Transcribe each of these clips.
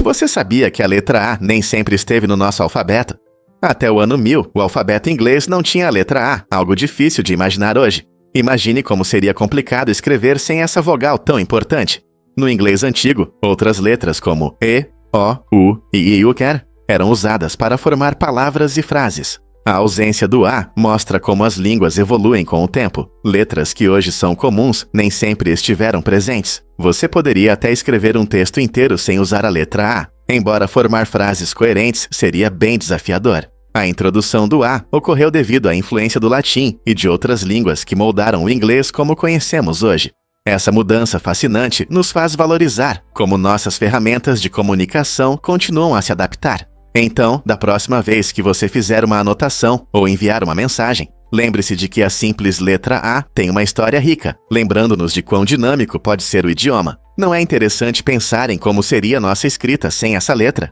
Você sabia que a letra A nem sempre esteve no nosso alfabeto? Até o ano 1000, o alfabeto inglês não tinha a letra A, algo difícil de imaginar hoje. Imagine como seria complicado escrever sem essa vogal tão importante. No inglês antigo, outras letras como E, O, U e IUCAR eram usadas para formar palavras e frases. A ausência do A mostra como as línguas evoluem com o tempo. Letras que hoje são comuns nem sempre estiveram presentes. Você poderia até escrever um texto inteiro sem usar a letra A, embora formar frases coerentes seria bem desafiador. A introdução do A ocorreu devido à influência do latim e de outras línguas que moldaram o inglês como conhecemos hoje. Essa mudança fascinante nos faz valorizar como nossas ferramentas de comunicação continuam a se adaptar. Então, da próxima vez que você fizer uma anotação ou enviar uma mensagem, lembre-se de que a simples letra A tem uma história rica, lembrando-nos de quão dinâmico pode ser o idioma. Não é interessante pensar em como seria nossa escrita sem essa letra?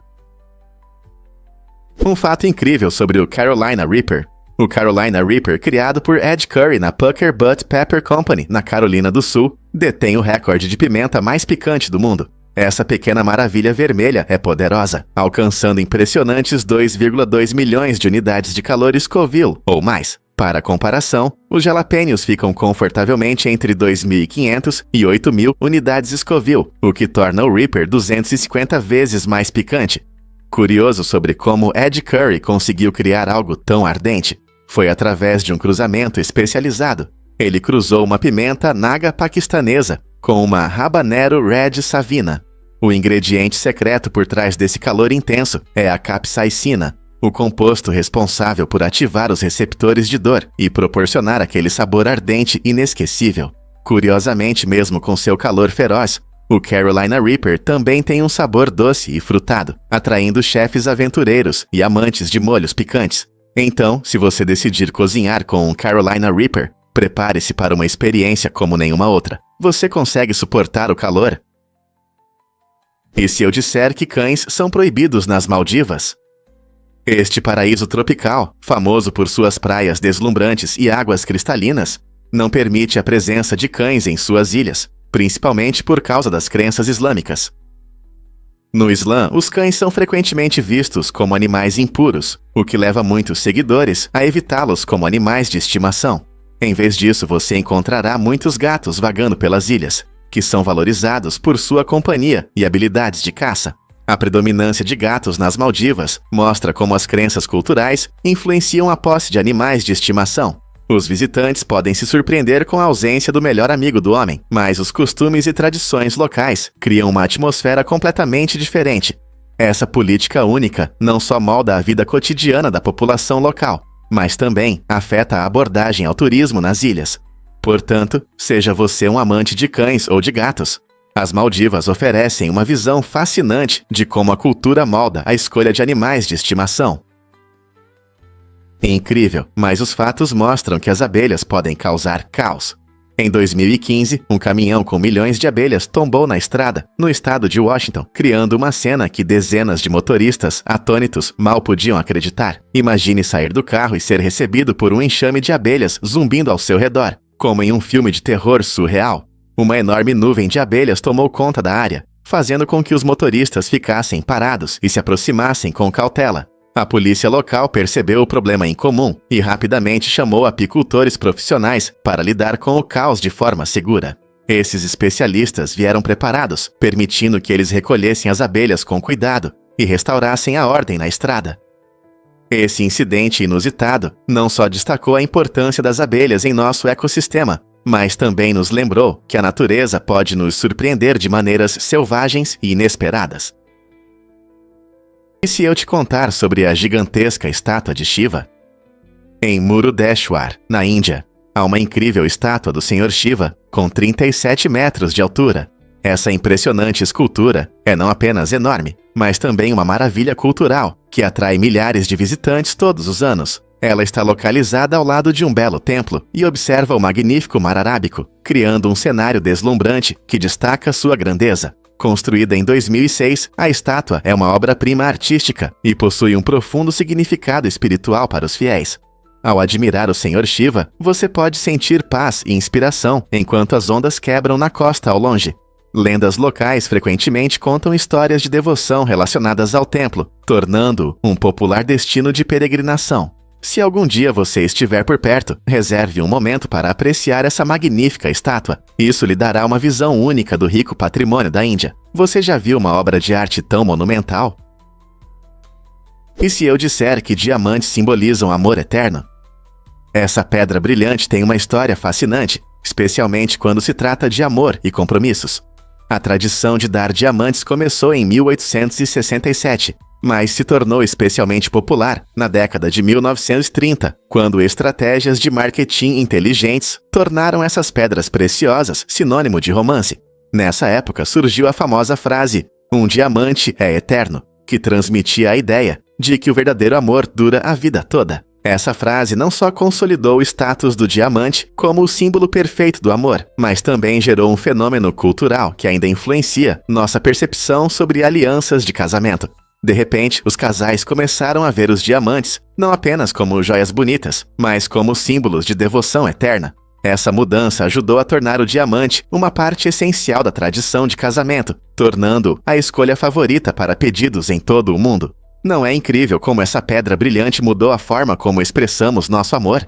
Um fato incrível sobre o Carolina Reaper. O Carolina Reaper, criado por Ed Curry na Pucker Butt Pepper Company, na Carolina do Sul, detém o recorde de pimenta mais picante do mundo. Essa pequena maravilha vermelha é poderosa, alcançando impressionantes 2,2 milhões de unidades de calor Scoville, ou mais. Para comparação, os jalapenos ficam confortavelmente entre 2.500 e 8.000 unidades Scoville, o que torna o Reaper 250 vezes mais picante. Curioso sobre como Ed Curry conseguiu criar algo tão ardente? Foi através de um cruzamento especializado. Ele cruzou uma pimenta naga paquistanesa com uma Habanero Red Savina. O ingrediente secreto por trás desse calor intenso é a capsaicina, o composto responsável por ativar os receptores de dor e proporcionar aquele sabor ardente inesquecível. Curiosamente, mesmo com seu calor feroz, o Carolina Reaper também tem um sabor doce e frutado, atraindo chefes aventureiros e amantes de molhos picantes. Então, se você decidir cozinhar com um Carolina Reaper, prepare-se para uma experiência como nenhuma outra. Você consegue suportar o calor? E se eu disser que cães são proibidos nas Maldivas? Este paraíso tropical, famoso por suas praias deslumbrantes e águas cristalinas, não permite a presença de cães em suas ilhas, principalmente por causa das crenças islâmicas. No Islã, os cães são frequentemente vistos como animais impuros, o que leva muitos seguidores a evitá-los como animais de estimação. Em vez disso, você encontrará muitos gatos vagando pelas ilhas, que são valorizados por sua companhia e habilidades de caça. A predominância de gatos nas Maldivas mostra como as crenças culturais influenciam a posse de animais de estimação. Os visitantes podem se surpreender com a ausência do melhor amigo do homem, mas os costumes e tradições locais criam uma atmosfera completamente diferente. Essa política única não só molda a vida cotidiana da população local, mas também afeta a abordagem ao turismo nas ilhas. Portanto, seja você um amante de cães ou de gatos, as Maldivas oferecem uma visão fascinante de como a cultura molda a escolha de animais de estimação. Incrível, mas os fatos mostram que as abelhas podem causar caos. Em 2015, um caminhão com milhões de abelhas tombou na estrada, no estado de Washington, criando uma cena que dezenas de motoristas atônitos mal podiam acreditar. Imagine sair do carro e ser recebido por um enxame de abelhas zumbindo ao seu redor, como em um filme de terror surreal. Uma enorme nuvem de abelhas tomou conta da área, fazendo com que os motoristas ficassem parados e se aproximassem com cautela. A polícia local percebeu o problema incomum e rapidamente chamou apicultores profissionais para lidar com o caos de forma segura. Esses especialistas vieram preparados, permitindo que eles recolhessem as abelhas com cuidado e restaurassem a ordem na estrada. Esse incidente inusitado não só destacou a importância das abelhas em nosso ecossistema, mas também nos lembrou que a natureza pode nos surpreender de maneiras selvagens e inesperadas. E se eu te contar sobre a gigantesca estátua de Shiva? Em Murudeshwar, na Índia, há uma incrível estátua do Senhor Shiva, com 37 metros de altura. Essa impressionante escultura é não apenas enorme, mas também uma maravilha cultural, que atrai milhares de visitantes todos os anos. Ela está localizada ao lado de um belo templo e observa o magnífico mar Arábico, criando um cenário deslumbrante que destaca sua grandeza. Construída em 2006, a estátua é uma obra-prima artística e possui um profundo significado espiritual para os fiéis. Ao admirar o Senhor Shiva, você pode sentir paz e inspiração enquanto as ondas quebram na costa ao longe. Lendas locais frequentemente contam histórias de devoção relacionadas ao templo, tornando-o um popular destino de peregrinação. Se algum dia você estiver por perto, reserve um momento para apreciar essa magnífica estátua. Isso lhe dará uma visão única do rico patrimônio da Índia. Você já viu uma obra de arte tão monumental? E se eu disser que diamantes simbolizam amor eterno? Essa pedra brilhante tem uma história fascinante, especialmente quando se trata de amor e compromissos. A tradição de dar diamantes começou em 1867, mas se tornou especialmente popular na década de 1930, quando estratégias de marketing inteligentes tornaram essas pedras preciosas sinônimo de romance. Nessa época surgiu a famosa frase "Um diamante é eterno", que transmitia a ideia de que o verdadeiro amor dura a vida toda. Essa frase não só consolidou o status do diamante como o símbolo perfeito do amor, mas também gerou um fenômeno cultural que ainda influencia nossa percepção sobre alianças de casamento. De repente, os casais começaram a ver os diamantes não apenas como joias bonitas, mas como símbolos de devoção eterna. Essa mudança ajudou a tornar o diamante uma parte essencial da tradição de casamento, tornando-o a escolha favorita para pedidos em todo o mundo. Não é incrível como essa pedra brilhante mudou a forma como expressamos nosso amor?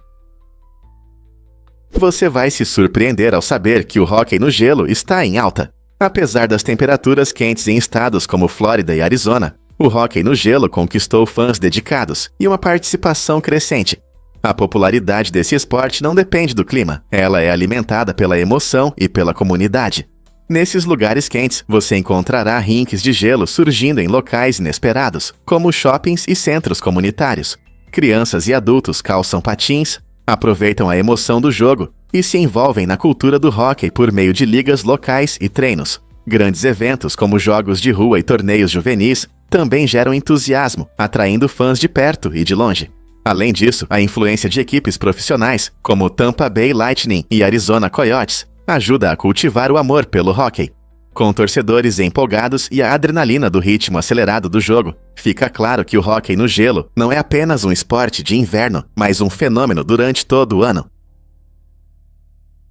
Você vai se surpreender ao saber que o hóquei no gelo está em alta. Apesar das temperaturas quentes em estados como Flórida e Arizona, o hóquei no gelo conquistou fãs dedicados e uma participação crescente. A popularidade desse esporte não depende do clima, ela é alimentada pela emoção e pela comunidade. Nesses lugares quentes, você encontrará rinques de gelo surgindo em locais inesperados, como shoppings e centros comunitários. Crianças e adultos calçam patins, aproveitam a emoção do jogo e se envolvem na cultura do hóquei por meio de ligas locais e treinos. Grandes eventos como jogos de rua e torneios juvenis também geram entusiasmo, atraindo fãs de perto e de longe. Além disso, a influência de equipes profissionais, como Tampa Bay Lightning e Arizona Coyotes, ajuda a cultivar o amor pelo hóquei. Com torcedores empolgados e a adrenalina do ritmo acelerado do jogo, fica claro que o hóquei no gelo não é apenas um esporte de inverno, mas um fenômeno durante todo o ano.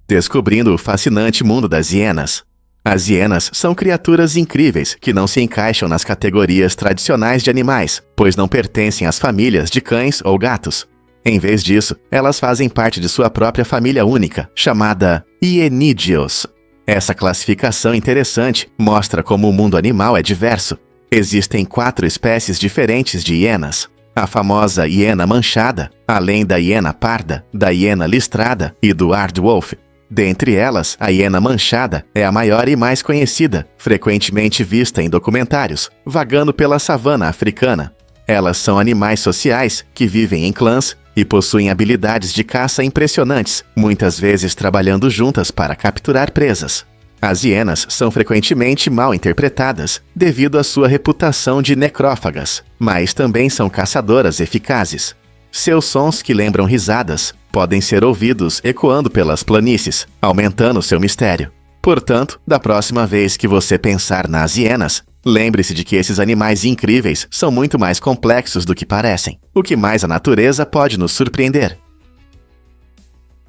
Descobrindo o fascinante mundo das hienas. As hienas são criaturas incríveis que não se encaixam nas categorias tradicionais de animais, pois não pertencem às famílias de cães ou gatos. Em vez disso, elas fazem parte de sua própria família única, chamada Hienídeos. Essa classificação interessante mostra como o mundo animal é diverso. Existem 4 espécies diferentes de hienas. A famosa hiena manchada, além da hiena parda, da hiena listrada e do aardwolf. Dentre elas, a hiena manchada é a maior e mais conhecida, frequentemente vista em documentários, vagando pela savana africana. Elas são animais sociais que vivem em clãs e possuem habilidades de caça impressionantes, muitas vezes trabalhando juntas para capturar presas. As hienas são frequentemente mal interpretadas devido à sua reputação de necrófagas, mas também são caçadoras eficazes. Seus sons, que lembram risadas, podem ser ouvidos ecoando pelas planícies, aumentando seu mistério. Portanto, da próxima vez que você pensar nas hienas, lembre-se de que esses animais incríveis são muito mais complexos do que parecem. O que mais a natureza pode nos surpreender?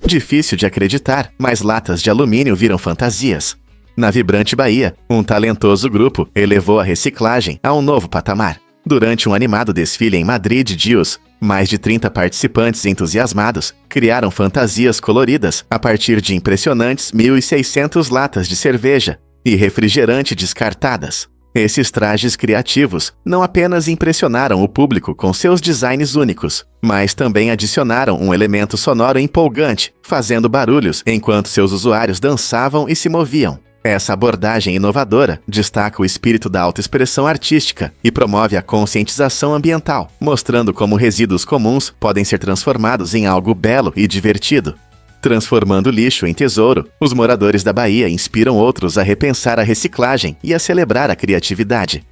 Difícil de acreditar, mas latas de alumínio viram fantasias. Na vibrante Bahia, um talentoso grupo elevou a reciclagem a um novo patamar. Durante um animado desfile em Madrid de Dios, mais de 30 participantes entusiasmados criaram fantasias coloridas a partir de impressionantes 1.600 latas de cerveja e refrigerante descartadas. Esses trajes criativos não apenas impressionaram o público com seus designs únicos, mas também adicionaram um elemento sonoro empolgante, fazendo barulhos enquanto seus usuários dançavam e se moviam. Essa abordagem inovadora destaca o espírito da autoexpressão artística e promove a conscientização ambiental, mostrando como resíduos comuns podem ser transformados em algo belo e divertido. Transformando lixo em tesouro, os moradores da Bahia inspiram outros a repensar a reciclagem e a celebrar a criatividade.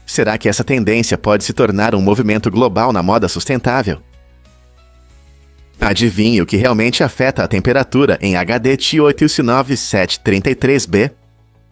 Será que essa tendência pode se tornar um movimento global na moda sustentável? Adivinhe o que realmente afeta a temperatura em HD T89733b?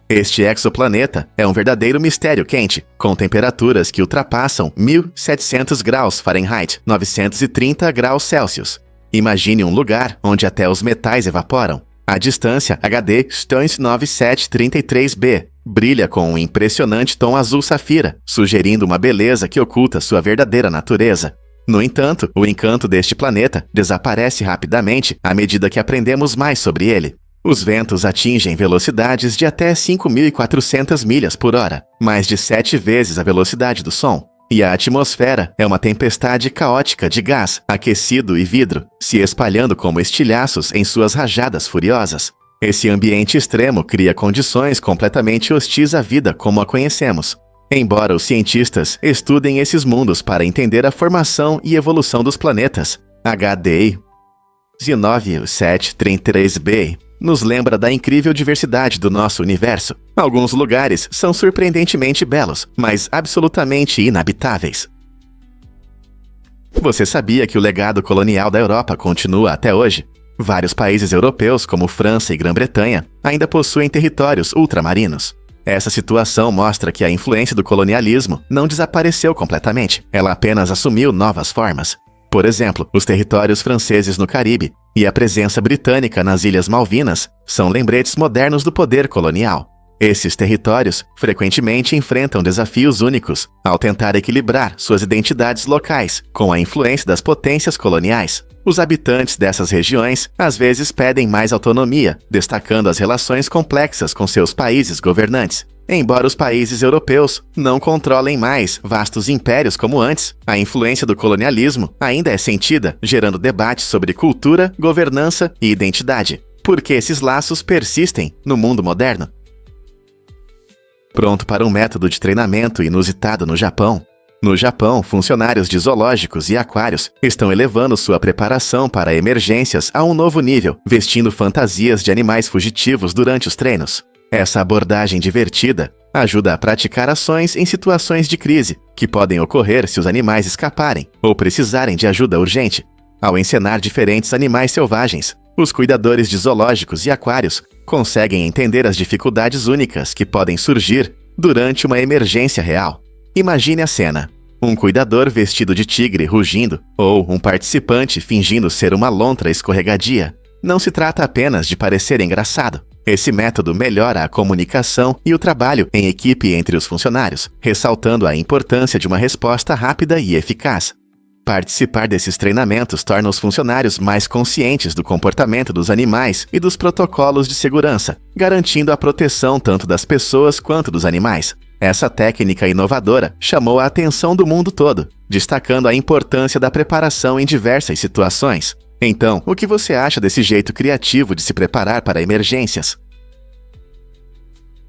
Este exoplaneta é um verdadeiro mistério quente, com temperaturas que ultrapassam 1.700 graus Fahrenheit, 930 graus Celsius. Imagine um lugar onde até os metais evaporam. A distância HD Stones 9733b brilha com um impressionante tom azul safira, sugerindo uma beleza que oculta sua verdadeira natureza. No entanto, o encanto deste planeta desaparece rapidamente à medida que aprendemos mais sobre ele. Os ventos atingem velocidades de até 5.400 milhas por hora, mais de 7 vezes a velocidade do som. E a atmosfera é uma tempestade caótica de gás, aquecido e vidro, se espalhando como estilhaços em suas rajadas furiosas. Esse ambiente extremo cria condições completamente hostis à vida como a conhecemos. Embora os cientistas estudem esses mundos para entender a formação e evolução dos planetas, HD 9733b nos lembra da incrível diversidade do nosso universo. Alguns lugares são surpreendentemente belos, mas absolutamente inabitáveis. Você sabia que o legado colonial da Europa continua até hoje? Vários países europeus, como França e Grã-Bretanha, ainda possuem territórios ultramarinos. Essa situação mostra que a influência do colonialismo não desapareceu completamente, ela apenas assumiu novas formas. Por exemplo, os territórios franceses no Caribe e a presença britânica nas Ilhas Malvinas são lembretes modernos do poder colonial. Esses territórios frequentemente enfrentam desafios únicos ao tentar equilibrar suas identidades locais com a influência das potências coloniais. Os habitantes dessas regiões às vezes pedem mais autonomia, destacando as relações complexas com seus países governantes. Embora os países europeus não controlem mais vastos impérios como antes, a influência do colonialismo ainda é sentida, gerando debates sobre cultura, governança e identidade. Por que esses laços persistem no mundo moderno? Pronto para um método de treinamento inusitado no Japão? No Japão, funcionários de zoológicos e aquários estão elevando sua preparação para emergências a um novo nível, vestindo fantasias de animais fugitivos durante os treinos. Essa abordagem divertida ajuda a praticar ações em situações de crise, que podem ocorrer se os animais escaparem ou precisarem de ajuda urgente. Ao encenar diferentes animais selvagens, os cuidadores de zoológicos e aquários conseguem entender as dificuldades únicas que podem surgir durante uma emergência real. Imagine a cena: um cuidador vestido de tigre rugindo, ou um participante fingindo ser uma lontra escorregadia. Não se trata apenas de parecer engraçado. Esse método melhora a comunicação e o trabalho em equipe entre os funcionários, ressaltando a importância de uma resposta rápida e eficaz. Participar desses treinamentos torna os funcionários mais conscientes do comportamento dos animais e dos protocolos de segurança, garantindo a proteção tanto das pessoas quanto dos animais. Essa técnica inovadora chamou a atenção do mundo todo, destacando a importância da preparação em diversas situações. Então, o que você acha desse jeito criativo de se preparar para emergências?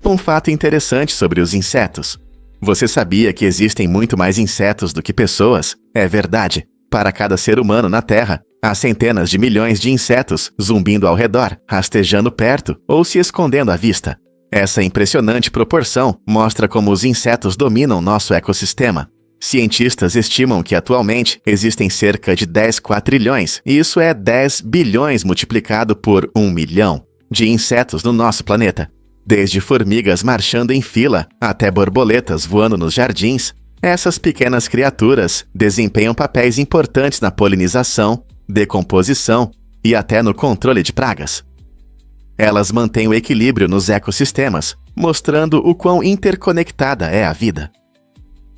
Um fato interessante sobre os insetos. Você sabia que existem muito mais insetos do que pessoas? É verdade. Para cada ser humano na Terra, há centenas de milhões de insetos zumbindo ao redor, rastejando perto ou se escondendo à vista. Essa impressionante proporção mostra como os insetos dominam nosso ecossistema. Cientistas estimam que atualmente existem cerca de 10 quatrilhões, e isso é 10 bilhões multiplicado por 1 milhão, de insetos no nosso planeta. Desde formigas marchando em fila até borboletas voando nos jardins, essas pequenas criaturas desempenham papéis importantes na polinização, decomposição e até no controle de pragas. Elas mantêm o equilíbrio nos ecossistemas, mostrando o quão interconectada é a vida.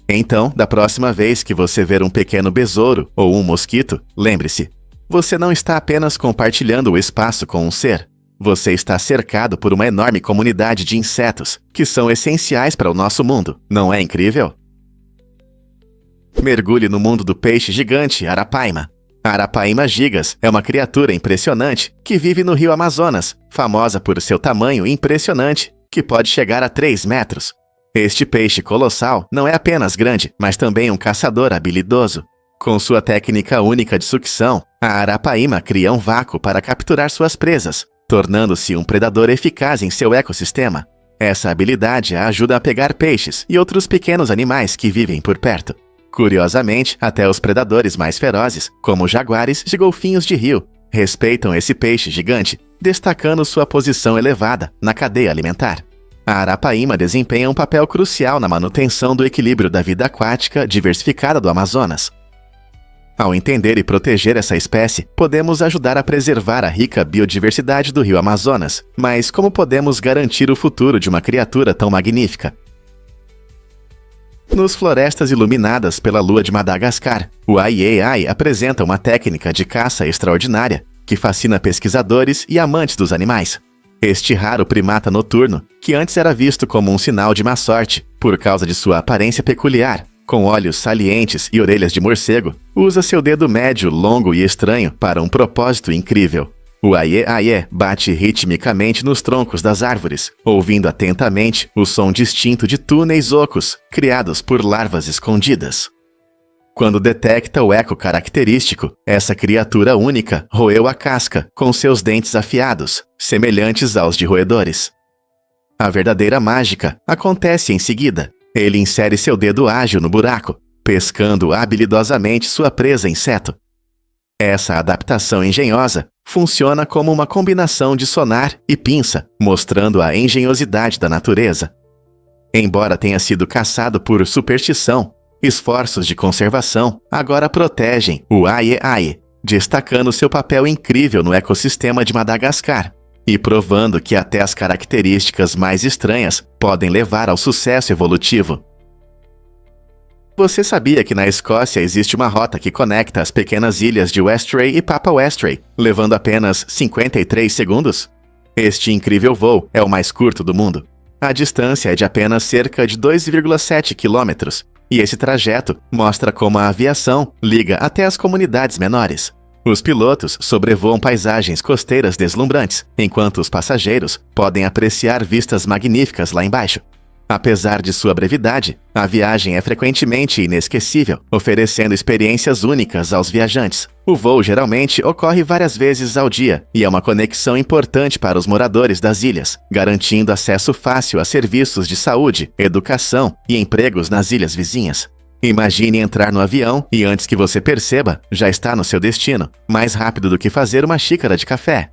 Então, da próxima vez que você ver um pequeno besouro ou um mosquito, lembre-se, você não está apenas compartilhando o espaço com um ser. Você está cercado por uma enorme comunidade de insetos, que são essenciais para o nosso mundo. Não é incrível? Mergulhe no mundo do peixe gigante Arapaima. A Arapaima gigas é uma criatura impressionante que vive no rio Amazonas, famosa por seu tamanho impressionante, que pode chegar a 3 metros. Este peixe colossal não é apenas grande, mas também um caçador habilidoso. Com sua técnica única de sucção, a Arapaima cria um vácuo para capturar suas presas, tornando-se um predador eficaz em seu ecossistema. Essa habilidade a ajuda a pegar peixes e outros pequenos animais que vivem por perto. Curiosamente, até os predadores mais ferozes, como jaguares e golfinhos de rio, respeitam esse peixe gigante, destacando sua posição elevada na cadeia alimentar. A Arapaima desempenha um papel crucial na manutenção do equilíbrio da vida aquática diversificada do Amazonas. Ao entender e proteger essa espécie, podemos ajudar a preservar a rica biodiversidade do rio Amazonas. Mas como podemos garantir o futuro de uma criatura tão magnífica? Nos florestas iluminadas pela lua de Madagascar, o Ai-Ai apresenta uma técnica de caça extraordinária que fascina pesquisadores e amantes dos animais. Este raro primata noturno, que antes era visto como um sinal de má sorte por causa de sua aparência peculiar, com olhos salientes e orelhas de morcego, usa seu dedo médio longo e estranho para um propósito incrível. O Aie-Aie bate ritmicamente nos troncos das árvores, ouvindo atentamente o som distinto de túneis ocos, criados por larvas escondidas. Quando detecta o eco característico, essa criatura única roeu a casca com seus dentes afiados, semelhantes aos de roedores. A verdadeira mágica acontece em seguida. Ele insere seu dedo ágil no buraco, pescando habilidosamente sua presa inseto. Essa adaptação engenhosa funciona como uma combinação de sonar e pinça, mostrando a engenhosidade da natureza. Embora tenha sido caçado por superstição, esforços de conservação agora protegem o Aie-Aie, destacando seu papel incrível no ecossistema de Madagascar e provando que até as características mais estranhas podem levar ao sucesso evolutivo. Você sabia que na Escócia existe uma rota que conecta as pequenas ilhas de Westray e Papa Westray, levando apenas 53 segundos? Este incrível voo é o mais curto do mundo. A distância é de apenas cerca de 2,7 quilômetros, e esse trajeto mostra como a aviação liga até as comunidades menores. Os pilotos sobrevoam paisagens costeiras deslumbrantes, enquanto os passageiros podem apreciar vistas magníficas lá embaixo. Apesar de sua brevidade, a viagem é frequentemente inesquecível, oferecendo experiências únicas aos viajantes. O voo geralmente ocorre várias vezes ao dia e é uma conexão importante para os moradores das ilhas, garantindo acesso fácil a serviços de saúde, educação e empregos nas ilhas vizinhas. Imagine entrar no avião e antes que você perceba, já está no seu destino, mais rápido do que fazer uma xícara de café.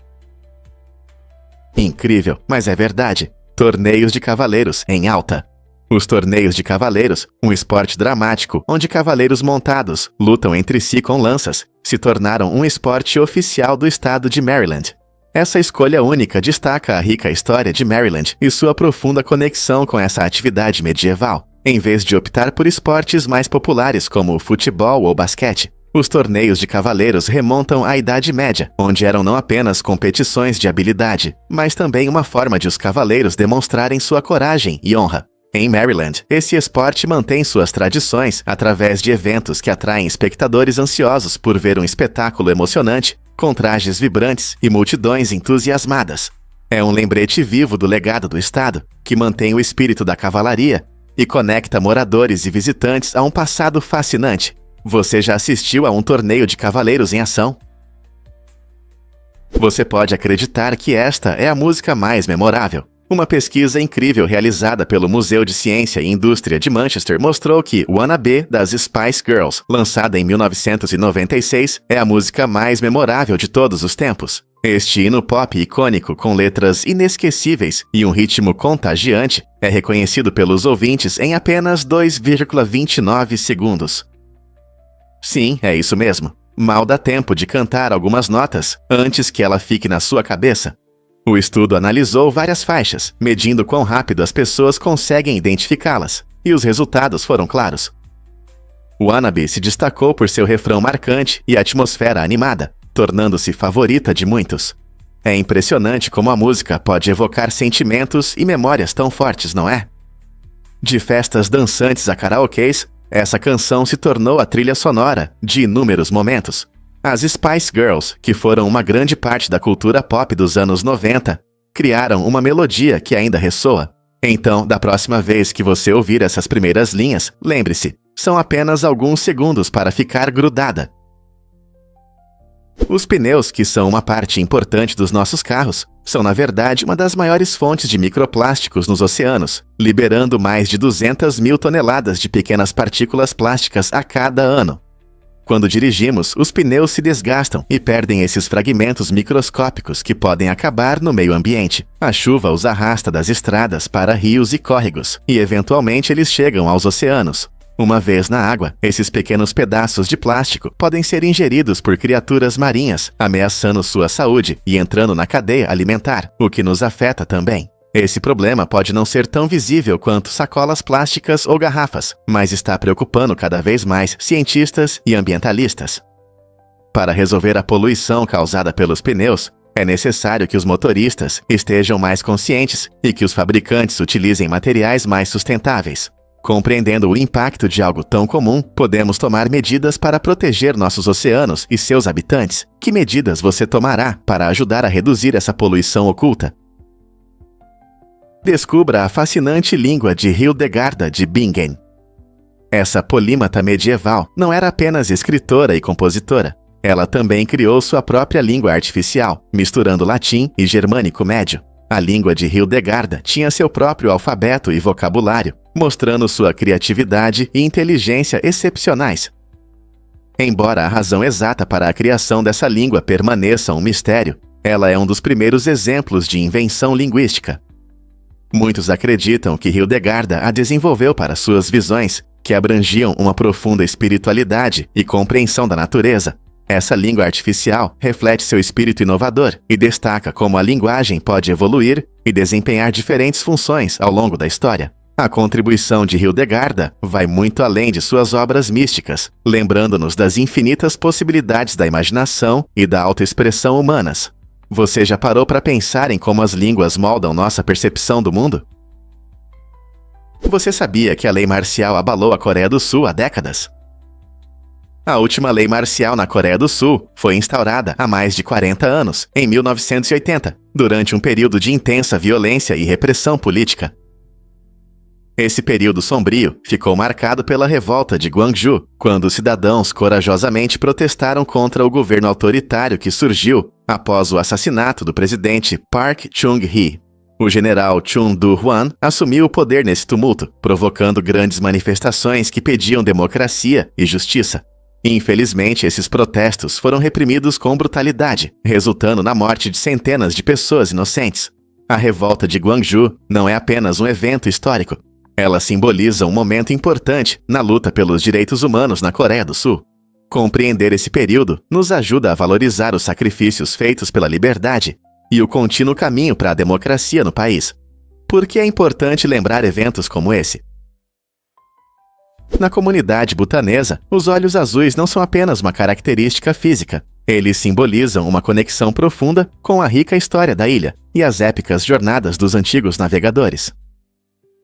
Incrível, mas é verdade. Torneios de cavaleiros em alta. Os torneios de cavaleiros, um esporte dramático onde cavaleiros montados lutam entre si com lanças, se tornaram um esporte oficial do estado de Maryland. Essa escolha única destaca a rica história de Maryland e sua profunda conexão com essa atividade medieval. Em vez de optar por esportes mais populares como o futebol ou basquete, os torneios de cavaleiros remontam à Idade Média, onde eram não apenas competições de habilidade, mas também uma forma de os cavaleiros demonstrarem sua coragem e honra. Em Maryland, esse esporte mantém suas tradições através de eventos que atraem espectadores ansiosos por ver um espetáculo emocionante, com trajes vibrantes e multidões entusiasmadas. É um lembrete vivo do legado do estado, que mantém o espírito da cavalaria e conecta moradores e visitantes a um passado fascinante. Você já assistiu a um torneio de cavaleiros em ação? Você pode acreditar que esta é a música mais memorável. Uma pesquisa incrível realizada pelo Museu de Ciência e Indústria de Manchester mostrou que Wanna Be, das Spice Girls, lançada em 1996, é a música mais memorável de todos os tempos. Este hino pop icônico com letras inesquecíveis e um ritmo contagiante é reconhecido pelos ouvintes em apenas 2,29 segundos. Sim, é isso mesmo. Mal dá tempo de cantar algumas notas antes que ela fique na sua cabeça. O estudo analisou várias faixas, medindo quão rápido as pessoas conseguem identificá-las, e os resultados foram claros. Wanna Be se destacou por seu refrão marcante e atmosfera animada, tornando-se favorita de muitos. É impressionante como a música pode evocar sentimentos e memórias tão fortes, não é? De festas dançantes a karaokês, essa canção se tornou a trilha sonora de inúmeros momentos. As Spice Girls, que foram uma grande parte da cultura pop dos anos 90, criaram uma melodia que ainda ressoa. Então, da próxima vez que você ouvir essas primeiras linhas, lembre-se, são apenas alguns segundos para ficar grudada. Os pneus, que são uma parte importante dos nossos carros, são na verdade uma das maiores fontes de microplásticos nos oceanos, liberando mais de 200 mil toneladas de pequenas partículas plásticas a cada ano. Quando dirigimos, os pneus se desgastam e perdem esses fragmentos microscópicos que podem acabar no meio ambiente. A chuva os arrasta das estradas para rios e córregos, e eventualmente eles chegam aos oceanos. Uma vez na água, esses pequenos pedaços de plástico podem ser ingeridos por criaturas marinhas, ameaçando sua saúde e entrando na cadeia alimentar, o que nos afeta também. Esse problema pode não ser tão visível quanto sacolas plásticas ou garrafas, mas está preocupando cada vez mais cientistas e ambientalistas. Para resolver a poluição causada pelos pneus, é necessário que os motoristas estejam mais conscientes e que os fabricantes utilizem materiais mais sustentáveis. Compreendendo o impacto de algo tão comum, podemos tomar medidas para proteger nossos oceanos e seus habitantes. Que medidas você tomará para ajudar a reduzir essa poluição oculta? Descubra a fascinante língua de Hildegarda de Bingen. Essa polímata medieval não era apenas escritora e compositora. Ela também criou sua própria língua artificial, misturando latim e germânico médio. A língua de Hildegarda tinha seu próprio alfabeto e vocabulário, mostrando sua criatividade e inteligência excepcionais. Embora a razão exata para a criação dessa língua permaneça um mistério, ela é um dos primeiros exemplos de invenção linguística. Muitos acreditam que Hildegarda a desenvolveu para suas visões, que abrangiam uma profunda espiritualidade e compreensão da natureza. Essa língua artificial reflete seu espírito inovador e destaca como a linguagem pode evoluir e desempenhar diferentes funções ao longo da história. A contribuição de Hildegarda vai muito além de suas obras místicas, lembrando-nos das infinitas possibilidades da imaginação e da autoexpressão humanas. Você já parou para pensar em como as línguas moldam nossa percepção do mundo? Você sabia que a lei marcial abalou a Coreia do Sul há décadas? A última lei marcial na Coreia do Sul foi instaurada há mais de 40 anos, em 1980, durante um período de intensa violência e repressão política. Esse período sombrio ficou marcado pela revolta de Gwangju, quando cidadãos corajosamente protestaram contra o governo autoritário que surgiu após o assassinato do presidente Park Chung-hee. O general Chun Do-hwan assumiu o poder nesse tumulto, provocando grandes manifestações que pediam democracia e justiça. Infelizmente, esses protestos foram reprimidos com brutalidade, resultando na morte de centenas de pessoas inocentes. A revolta de Gwangju não é apenas um evento histórico. Ela simboliza um momento importante na luta pelos direitos humanos na Coreia do Sul. Compreender esse período nos ajuda a valorizar os sacrifícios feitos pela liberdade e o contínuo caminho para a democracia no país. Por que é importante lembrar eventos como esse? Na comunidade butanesa, os olhos azuis não são apenas uma característica física. Eles simbolizam uma conexão profunda com a rica história da ilha e as épicas jornadas dos antigos navegadores.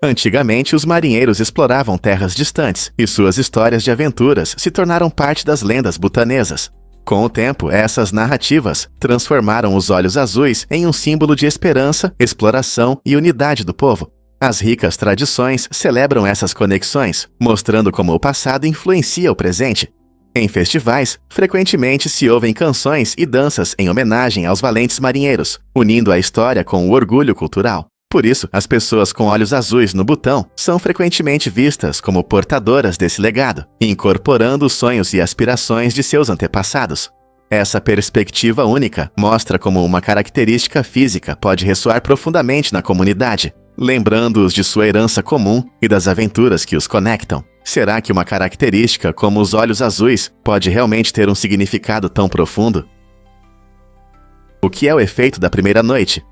Antigamente, os marinheiros exploravam terras distantes e suas histórias de aventuras se tornaram parte das lendas butanesas. Com o tempo, essas narrativas transformaram os olhos azuis em um símbolo de esperança, exploração e unidade do povo. As ricas tradições celebram essas conexões, mostrando como o passado influencia o presente. Em festivais, frequentemente se ouvem canções e danças em homenagem aos valentes marinheiros, unindo a história com o orgulho cultural. Por isso, as pessoas com olhos azuis no Butão são frequentemente vistas como portadoras desse legado, incorporando os sonhos e aspirações de seus antepassados. Essa perspectiva única mostra como uma característica física pode ressoar profundamente na comunidade, lembrando-os de sua herança comum e das aventuras que os conectam. Será que uma característica como os olhos azuis pode realmente ter um significado tão profundo? O que é o efeito da primeira noite?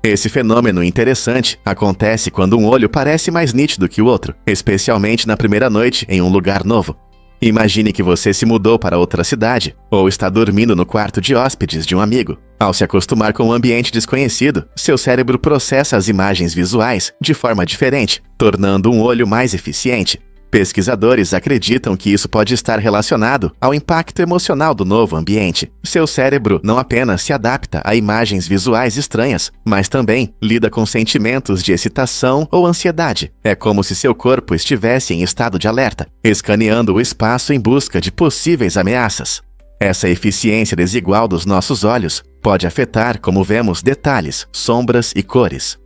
Esse fenômeno interessante acontece quando um olho parece mais nítido que o outro, especialmente na primeira noite em um lugar novo. Imagine que você se mudou para outra cidade ou está dormindo no quarto de hóspedes de um amigo. Ao se acostumar com um ambiente desconhecido, seu cérebro processa as imagens visuais de forma diferente, tornando um olho mais eficiente. Pesquisadores acreditam que isso pode estar relacionado ao impacto emocional do novo ambiente. Seu cérebro não apenas se adapta a imagens visuais estranhas, mas também lida com sentimentos de excitação ou ansiedade. É como se seu corpo estivesse em estado de alerta, escaneando o espaço em busca de possíveis ameaças. Essa eficiência desigual dos nossos olhos pode afetar como vemos detalhes, sombras e cores.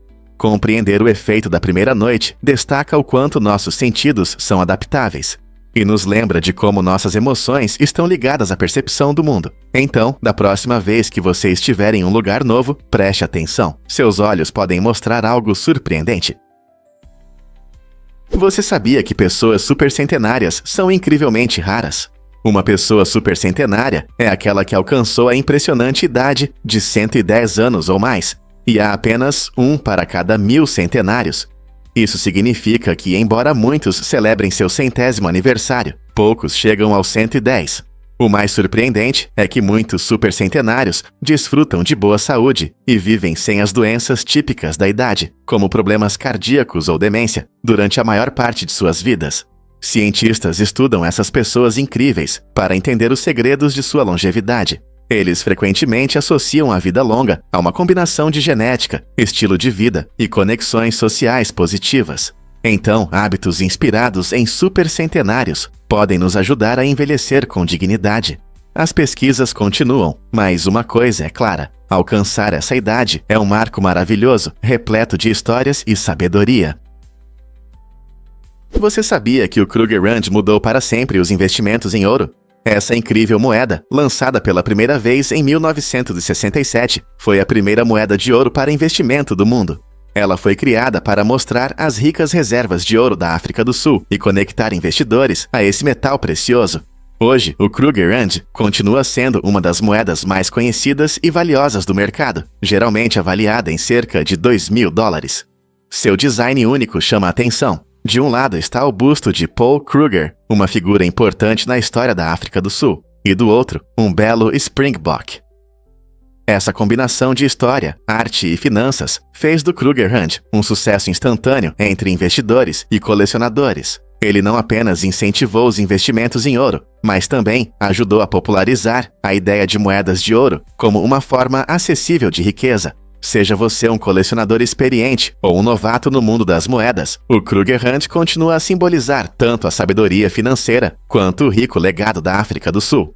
Compreender o efeito da primeira noite destaca o quanto nossos sentidos são adaptáveis e nos lembra de como nossas emoções estão ligadas à percepção do mundo. Então, da próxima vez que você estiver em um lugar novo, preste atenção. Seus olhos podem mostrar algo surpreendente. Você sabia que pessoas supercentenárias são incrivelmente raras? Uma pessoa supercentenária é aquela que alcançou a impressionante idade de 110 anos ou mais, e há apenas um para cada 1000 centenários. Isso significa que, embora muitos celebrem seu 100º aniversário, poucos chegam aos 110. O mais surpreendente é que muitos supercentenários desfrutam de boa saúde e vivem sem as doenças típicas da idade, como problemas cardíacos ou demência, durante a maior parte de suas vidas. Cientistas estudam essas pessoas incríveis para entender os segredos de sua longevidade. Eles frequentemente associam a vida longa a uma combinação de genética, estilo de vida e conexões sociais positivas. Então, hábitos inspirados em supercentenários podem nos ajudar a envelhecer com dignidade. As pesquisas continuam, mas uma coisa é clara: alcançar essa idade é um marco maravilhoso, repleto de histórias e sabedoria. Você sabia que o Kruger Rand mudou para sempre os investimentos em ouro? Essa incrível moeda, lançada pela primeira vez em 1967, foi a primeira moeda de ouro para investimento do mundo. Ela foi criada para mostrar as ricas reservas de ouro da África do Sul e conectar investidores a esse metal precioso. Hoje, o Kruger Rand continua sendo uma das moedas mais conhecidas e valiosas do mercado, geralmente avaliada em cerca de $2.000. Seu design único chama a atenção. De um lado está o busto de Paul Kruger, uma figura importante na história da África do Sul, e do outro, um belo Springbok. Essa combinação de história, arte e finanças fez do Kruger Rand um sucesso instantâneo entre investidores e colecionadores. Ele não apenas incentivou os investimentos em ouro, mas também ajudou a popularizar a ideia de moedas de ouro como uma forma acessível de riqueza. Seja você um colecionador experiente ou um novato no mundo das moedas, o Kruger Rand continua a simbolizar tanto a sabedoria financeira quanto o rico legado da África do Sul.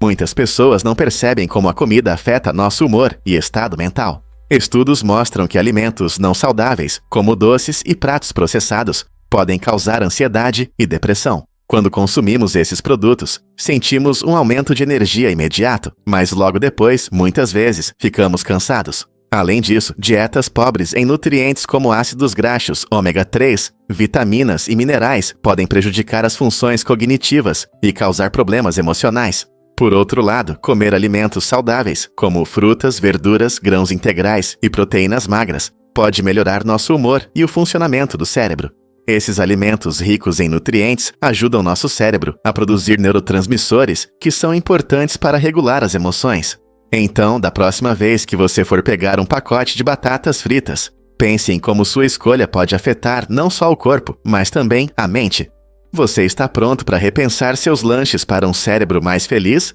Muitas pessoas não percebem como a comida afeta nosso humor e estado mental. Estudos mostram que alimentos não saudáveis, como doces e pratos processados, podem causar ansiedade e depressão. Quando consumimos esses produtos, sentimos um aumento de energia imediato, mas logo depois, muitas vezes, ficamos cansados. Além disso, dietas pobres em nutrientes como ácidos graxos, ômega 3, vitaminas e minerais podem prejudicar as funções cognitivas e causar problemas emocionais. Por outro lado, comer alimentos saudáveis, como frutas, verduras, grãos integrais e proteínas magras, pode melhorar nosso humor e o funcionamento do cérebro. Esses alimentos ricos em nutrientes ajudam nosso cérebro a produzir neurotransmissores que são importantes para regular as emoções. Então, da próxima vez que você for pegar um pacote de batatas fritas, pense em como sua escolha pode afetar não só o corpo, mas também a mente. Você está pronto para repensar seus lanches para um cérebro mais feliz?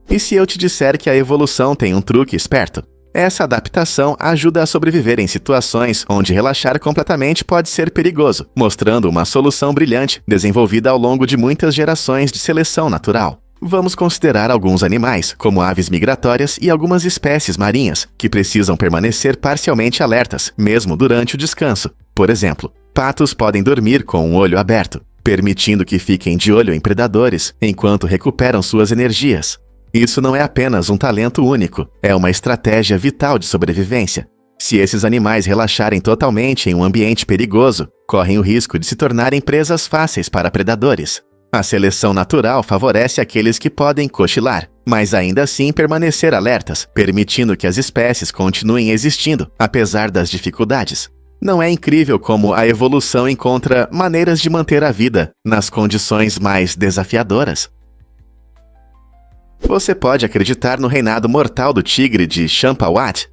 E se eu te disser que a evolução tem um truque esperto? Essa adaptação ajuda a sobreviver em situações onde relaxar completamente pode ser perigoso, mostrando uma solução brilhante desenvolvida ao longo de muitas gerações de seleção natural. Vamos considerar alguns animais, como aves migratórias e algumas espécies marinhas, que precisam permanecer parcialmente alertas, mesmo durante o descanso. Por exemplo, patos podem dormir com um olho aberto, permitindo que fiquem de olho em predadores enquanto recuperam suas energias. Isso não é apenas um talento único, é uma estratégia vital de sobrevivência. Se esses animais relaxarem totalmente em um ambiente perigoso, correm o risco de se tornarem presas fáceis para predadores. A seleção natural favorece aqueles que podem cochilar, mas ainda assim permanecer alertas, permitindo que as espécies continuem existindo, apesar das dificuldades. Não é incrível como a evolução encontra maneiras de manter a vida nas condições mais desafiadoras? Você pode acreditar no reinado mortal do tigre de Champawat?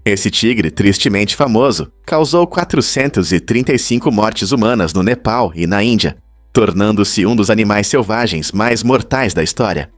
Esse tigre, tristemente famoso, causou 435 mortes humanas no Nepal e na Índia, tornando-se um dos animais selvagens mais mortais da história.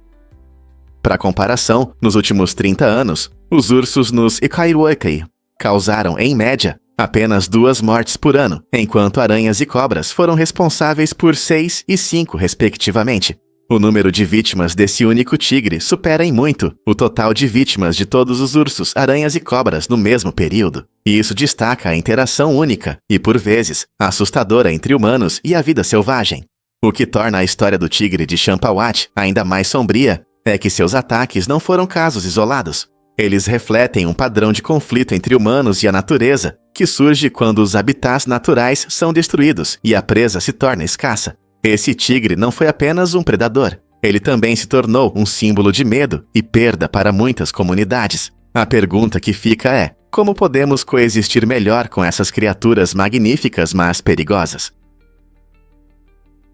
Para comparação, nos últimos 30 anos, os ursos nos Ikairuakai causaram, em média, apenas 2 mortes por ano, enquanto aranhas e cobras foram responsáveis por 6 e 5, respectivamente. O número de vítimas desse único tigre supera em muito o total de vítimas de todos os ursos, aranhas e cobras no mesmo período. E isso destaca a interação única e, por vezes, assustadora entre humanos e a vida selvagem. O que torna a história do tigre de Champawat ainda mais sombria é que seus ataques não foram casos isolados. Eles refletem um padrão de conflito entre humanos e a natureza que surge quando os habitats naturais são destruídos e a presa se torna escassa. Esse tigre não foi apenas um predador. Ele também se tornou um símbolo de medo e perda para muitas comunidades. A pergunta que fica é: como podemos coexistir melhor com essas criaturas magníficas, mas perigosas?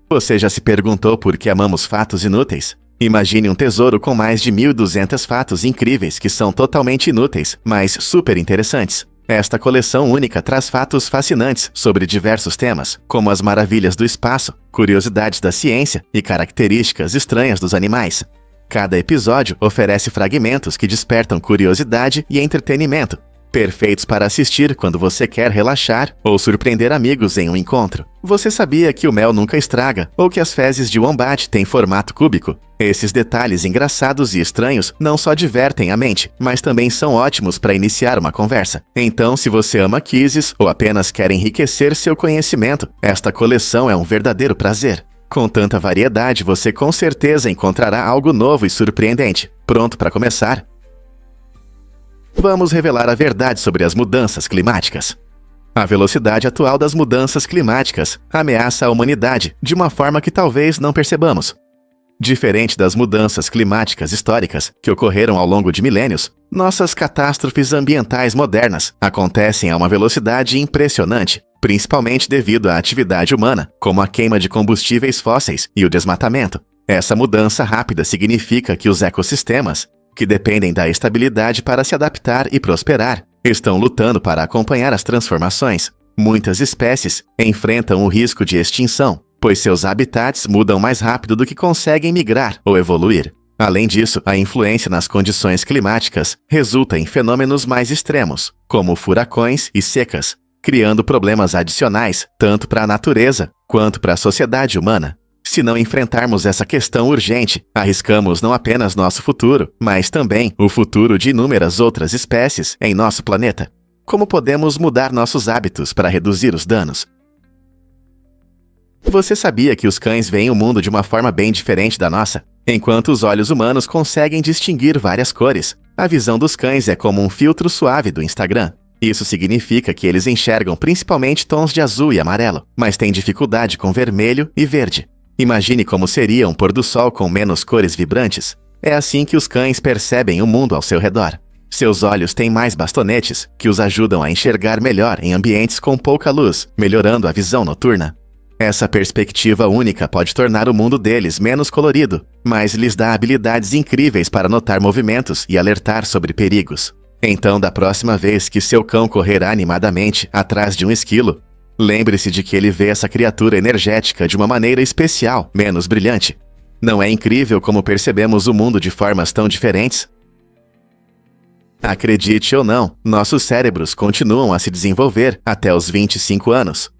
Você já se perguntou por que amamos fatos inúteis? Imagine um tesouro com mais de 1.200 fatos incríveis que são totalmente inúteis, mas super interessantes. Esta coleção única traz fatos fascinantes sobre diversos temas, como as maravilhas do espaço, curiosidades da ciência e características estranhas dos animais. Cada episódio oferece fragmentos que despertam curiosidade e entretenimento, perfeitos para assistir quando você quer relaxar ou surpreender amigos em um encontro. Você sabia que o mel nunca estraga ou que as fezes de wombat têm formato cúbico? Esses detalhes engraçados e estranhos não só divertem a mente, mas também são ótimos para iniciar uma conversa. Então, se você ama quizzes ou apenas quer enriquecer seu conhecimento, esta coleção é um verdadeiro prazer. Com tanta variedade, você com certeza encontrará algo novo e surpreendente. Pronto para começar? Vamos revelar a verdade sobre as mudanças climáticas. A velocidade atual das mudanças climáticas ameaça a humanidade de uma forma que talvez não percebamos. Diferente das mudanças climáticas históricas que ocorreram ao longo de milênios, nossas catástrofes ambientais modernas acontecem a uma velocidade impressionante, principalmente devido à atividade humana, como a queima de combustíveis fósseis e o desmatamento. Essa mudança rápida significa que os ecossistemas, que dependem da estabilidade para se adaptar e prosperar, estão lutando para acompanhar as transformações. Muitas espécies enfrentam o risco de extinção, pois seus habitats mudam mais rápido do que conseguem migrar ou evoluir. Além disso, a influência nas condições climáticas resulta em fenômenos mais extremos, como furacões e secas, criando problemas adicionais tanto para a natureza quanto para a sociedade humana. Se não enfrentarmos essa questão urgente, arriscamos não apenas nosso futuro, mas também o futuro de inúmeras outras espécies em nosso planeta. Como podemos mudar nossos hábitos para reduzir os danos? Você sabia que os cães veem o mundo de uma forma bem diferente da nossa? Enquanto os olhos humanos conseguem distinguir várias cores, a visão dos cães é como um filtro suave do Instagram. Isso significa que eles enxergam principalmente tons de azul e amarelo, mas têm dificuldade com vermelho e verde. Imagine como seria um pôr do sol com menos cores vibrantes. É assim que os cães percebem o mundo ao seu redor. Seus olhos têm mais bastonetes, que os ajudam a enxergar melhor em ambientes com pouca luz, melhorando a visão noturna. Essa perspectiva única pode tornar o mundo deles menos colorido, mas lhes dá habilidades incríveis para notar movimentos e alertar sobre perigos. Então, da próxima vez que seu cão correr animadamente atrás de um esquilo, lembre-se de que ele vê essa criatura energética de uma maneira especial, menos brilhante. Não é incrível como percebemos o mundo de formas tão diferentes? Acredite ou não, nossos cérebros continuam a se desenvolver até os 25 anos.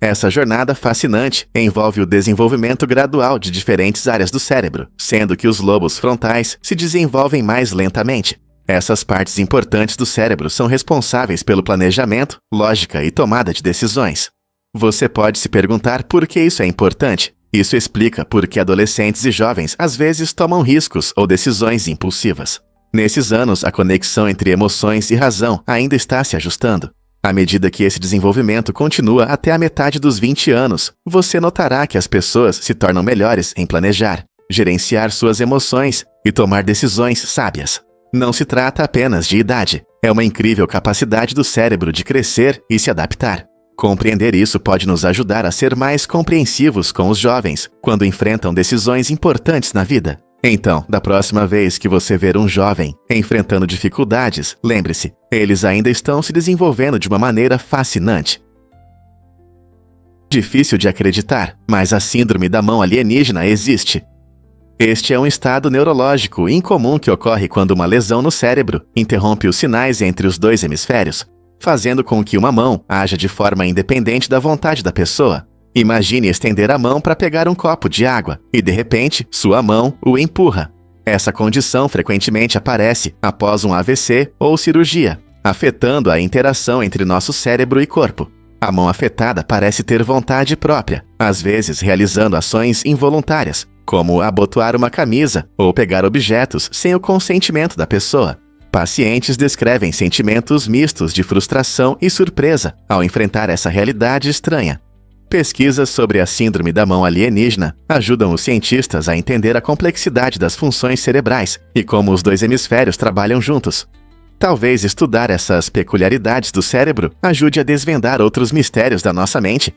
Essa jornada fascinante envolve o desenvolvimento gradual de diferentes áreas do cérebro, sendo que os lobos frontais se desenvolvem mais lentamente. Essas partes importantes do cérebro são responsáveis pelo planejamento, lógica e tomada de decisões. Você pode se perguntar por que isso é importante. Isso explica por que adolescentes e jovens às vezes tomam riscos ou decisões impulsivas. Nesses anos, a conexão entre emoções e razão ainda está se ajustando. À medida que esse desenvolvimento continua até a metade dos 20 anos, você notará que as pessoas se tornam melhores em planejar, gerenciar suas emoções e tomar decisões sábias. Não se trata apenas de idade, é uma incrível capacidade do cérebro de crescer e se adaptar. Compreender isso pode nos ajudar a ser mais compreensivos com os jovens quando enfrentam decisões importantes na vida. Então, da próxima vez que você ver um jovem enfrentando dificuldades, lembre-se, eles ainda estão se desenvolvendo de uma maneira fascinante. Difícil de acreditar, mas a síndrome da mão alienígena existe. Este é um estado neurológico incomum que ocorre quando uma lesão no cérebro interrompe os sinais entre os dois hemisférios, fazendo com que uma mão haja de forma independente da vontade da pessoa. Imagine estender a mão para pegar um copo de água e, de repente, sua mão o empurra. Essa condição frequentemente aparece após um AVC ou cirurgia, afetando a interação entre nosso cérebro e corpo. A mão afetada parece ter vontade própria, às vezes realizando ações involuntárias, como abotoar uma camisa ou pegar objetos sem o consentimento da pessoa. Pacientes descrevem sentimentos mistos de frustração e surpresa ao enfrentar essa realidade estranha. Pesquisas sobre a síndrome da mão alienígena ajudam os cientistas a entender a complexidade das funções cerebrais e como os dois hemisférios trabalham juntos. Talvez estudar essas peculiaridades do cérebro ajude a desvendar outros mistérios da nossa mente.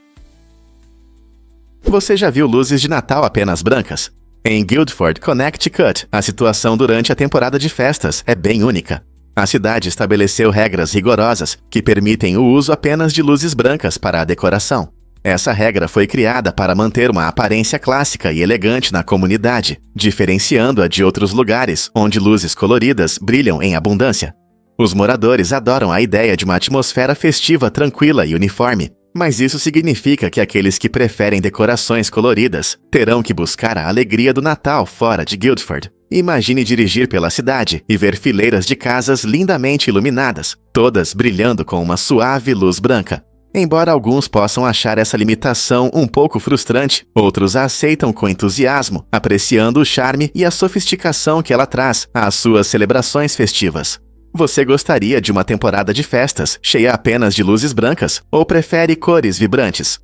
Você já viu luzes de Natal apenas brancas? Em Guildford, Connecticut, a situação durante a temporada de festas é bem única. A cidade estabeleceu regras rigorosas que permitem o uso apenas de luzes brancas para a decoração. Essa regra foi criada para manter uma aparência clássica e elegante na comunidade, diferenciando-a de outros lugares onde luzes coloridas brilham em abundância. Os moradores adoram a ideia de uma atmosfera festiva tranquila e uniforme, mas isso significa que aqueles que preferem decorações coloridas terão que buscar a alegria do Natal fora de Guildford. Imagine dirigir pela cidade e ver fileiras de casas lindamente iluminadas, todas brilhando com uma suave luz branca. Embora alguns possam achar essa limitação um pouco frustrante, outros a aceitam com entusiasmo, apreciando o charme e a sofisticação que ela traz às suas celebrações festivas. Você gostaria de uma temporada de festas cheia apenas de luzes brancas ou prefere cores vibrantes?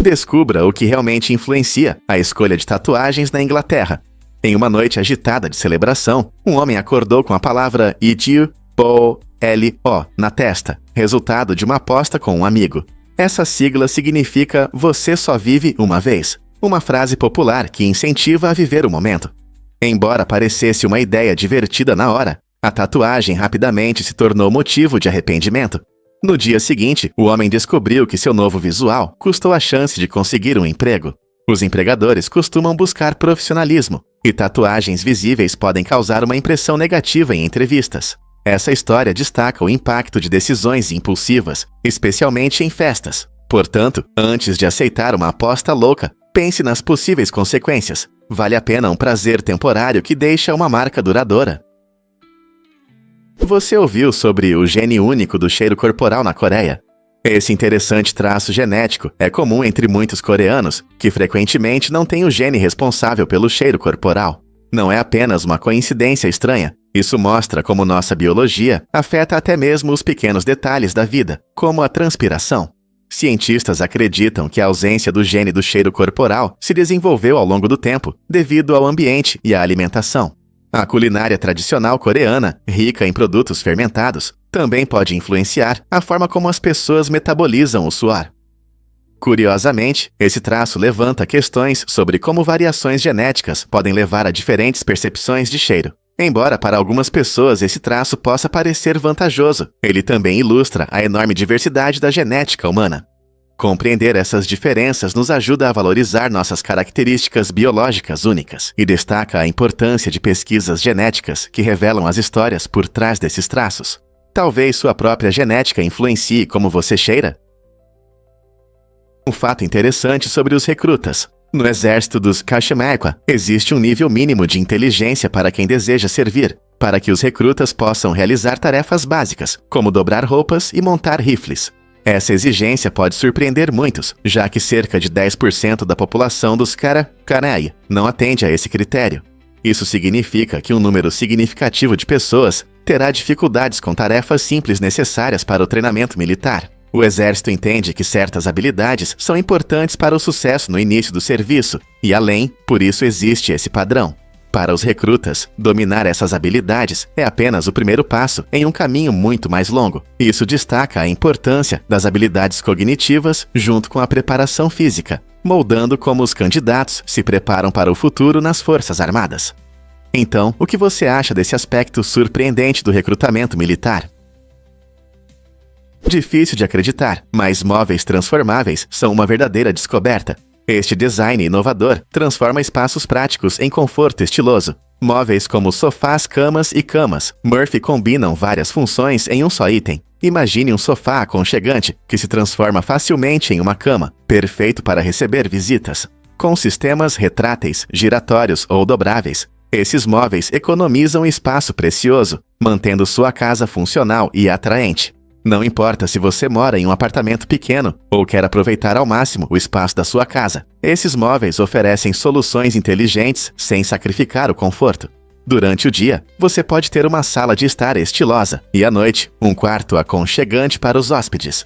Descubra o que realmente influencia a escolha de tatuagens na Inglaterra. Em uma noite agitada de celebração, um homem acordou com a palavra IDULO na testa, resultado de uma aposta com um amigo. Essa sigla significa "Você só vive uma vez", uma frase popular que incentiva a viver o momento. Embora parecesse uma ideia divertida na hora, a tatuagem rapidamente se tornou motivo de arrependimento. No dia seguinte, o homem descobriu que seu novo visual custou a chance de conseguir um emprego. Os empregadores costumam buscar profissionalismo, e tatuagens visíveis podem causar uma impressão negativa em entrevistas. Essa história destaca o impacto de decisões impulsivas, especialmente em festas. Portanto, antes de aceitar uma aposta louca, pense nas possíveis consequências. Vale a pena um prazer temporário que deixa uma marca duradoura. Você ouviu sobre o gene único do cheiro corporal na Coreia? Esse interessante traço genético é comum entre muitos coreanos, que frequentemente não têm o gene responsável pelo cheiro corporal. Não é apenas uma coincidência estranha. Isso mostra como nossa biologia afeta até mesmo os pequenos detalhes da vida, como a transpiração. Cientistas acreditam que a ausência do gene do cheiro corporal se desenvolveu ao longo do tempo, devido ao ambiente e à alimentação. A culinária tradicional coreana, rica em produtos fermentados, também pode influenciar a forma como as pessoas metabolizam o suor. Curiosamente, esse traço levanta questões sobre como variações genéticas podem levar a diferentes percepções de cheiro. Embora para algumas pessoas esse traço possa parecer vantajoso, ele também ilustra a enorme diversidade da genética humana. Compreender essas diferenças nos ajuda a valorizar nossas características biológicas únicas e destaca a importância de pesquisas genéticas que revelam as histórias por trás desses traços. Talvez sua própria genética influencie como você cheira? Um fato interessante sobre os recrutas. No exército dos Kashimeikwa, existe um nível mínimo de inteligência para quem deseja servir, para que os recrutas possam realizar tarefas básicas, como dobrar roupas e montar rifles. Essa exigência pode surpreender muitos, já que cerca de 10% da população dos Kanai não atende a esse critério. Isso significa que um número significativo de pessoas terá dificuldades com tarefas simples necessárias para o treinamento militar. O exército entende que certas habilidades são importantes para o sucesso no início do serviço, e além, por isso existe esse padrão. Para os recrutas, dominar essas habilidades é apenas o primeiro passo em um caminho muito mais longo. Isso destaca a importância das habilidades cognitivas junto com a preparação física, moldando como os candidatos se preparam para o futuro nas Forças Armadas. Então, o que você acha desse aspecto surpreendente do recrutamento militar? Difícil de acreditar, mas móveis transformáveis são uma verdadeira descoberta. Este design inovador transforma espaços práticos em conforto estiloso. Móveis como sofás, camas e camas Murphy combinam várias funções em um só item. Imagine um sofá aconchegante que se transforma facilmente em uma cama, perfeito para receber visitas. Com sistemas retráteis, giratórios ou dobráveis, esses móveis economizam espaço precioso, mantendo sua casa funcional e atraente. Não importa se você mora em um apartamento pequeno ou quer aproveitar ao máximo o espaço da sua casa. Esses móveis oferecem soluções inteligentes sem sacrificar o conforto. Durante o dia, você pode ter uma sala de estar estilosa e, à noite, um quarto aconchegante para os hóspedes.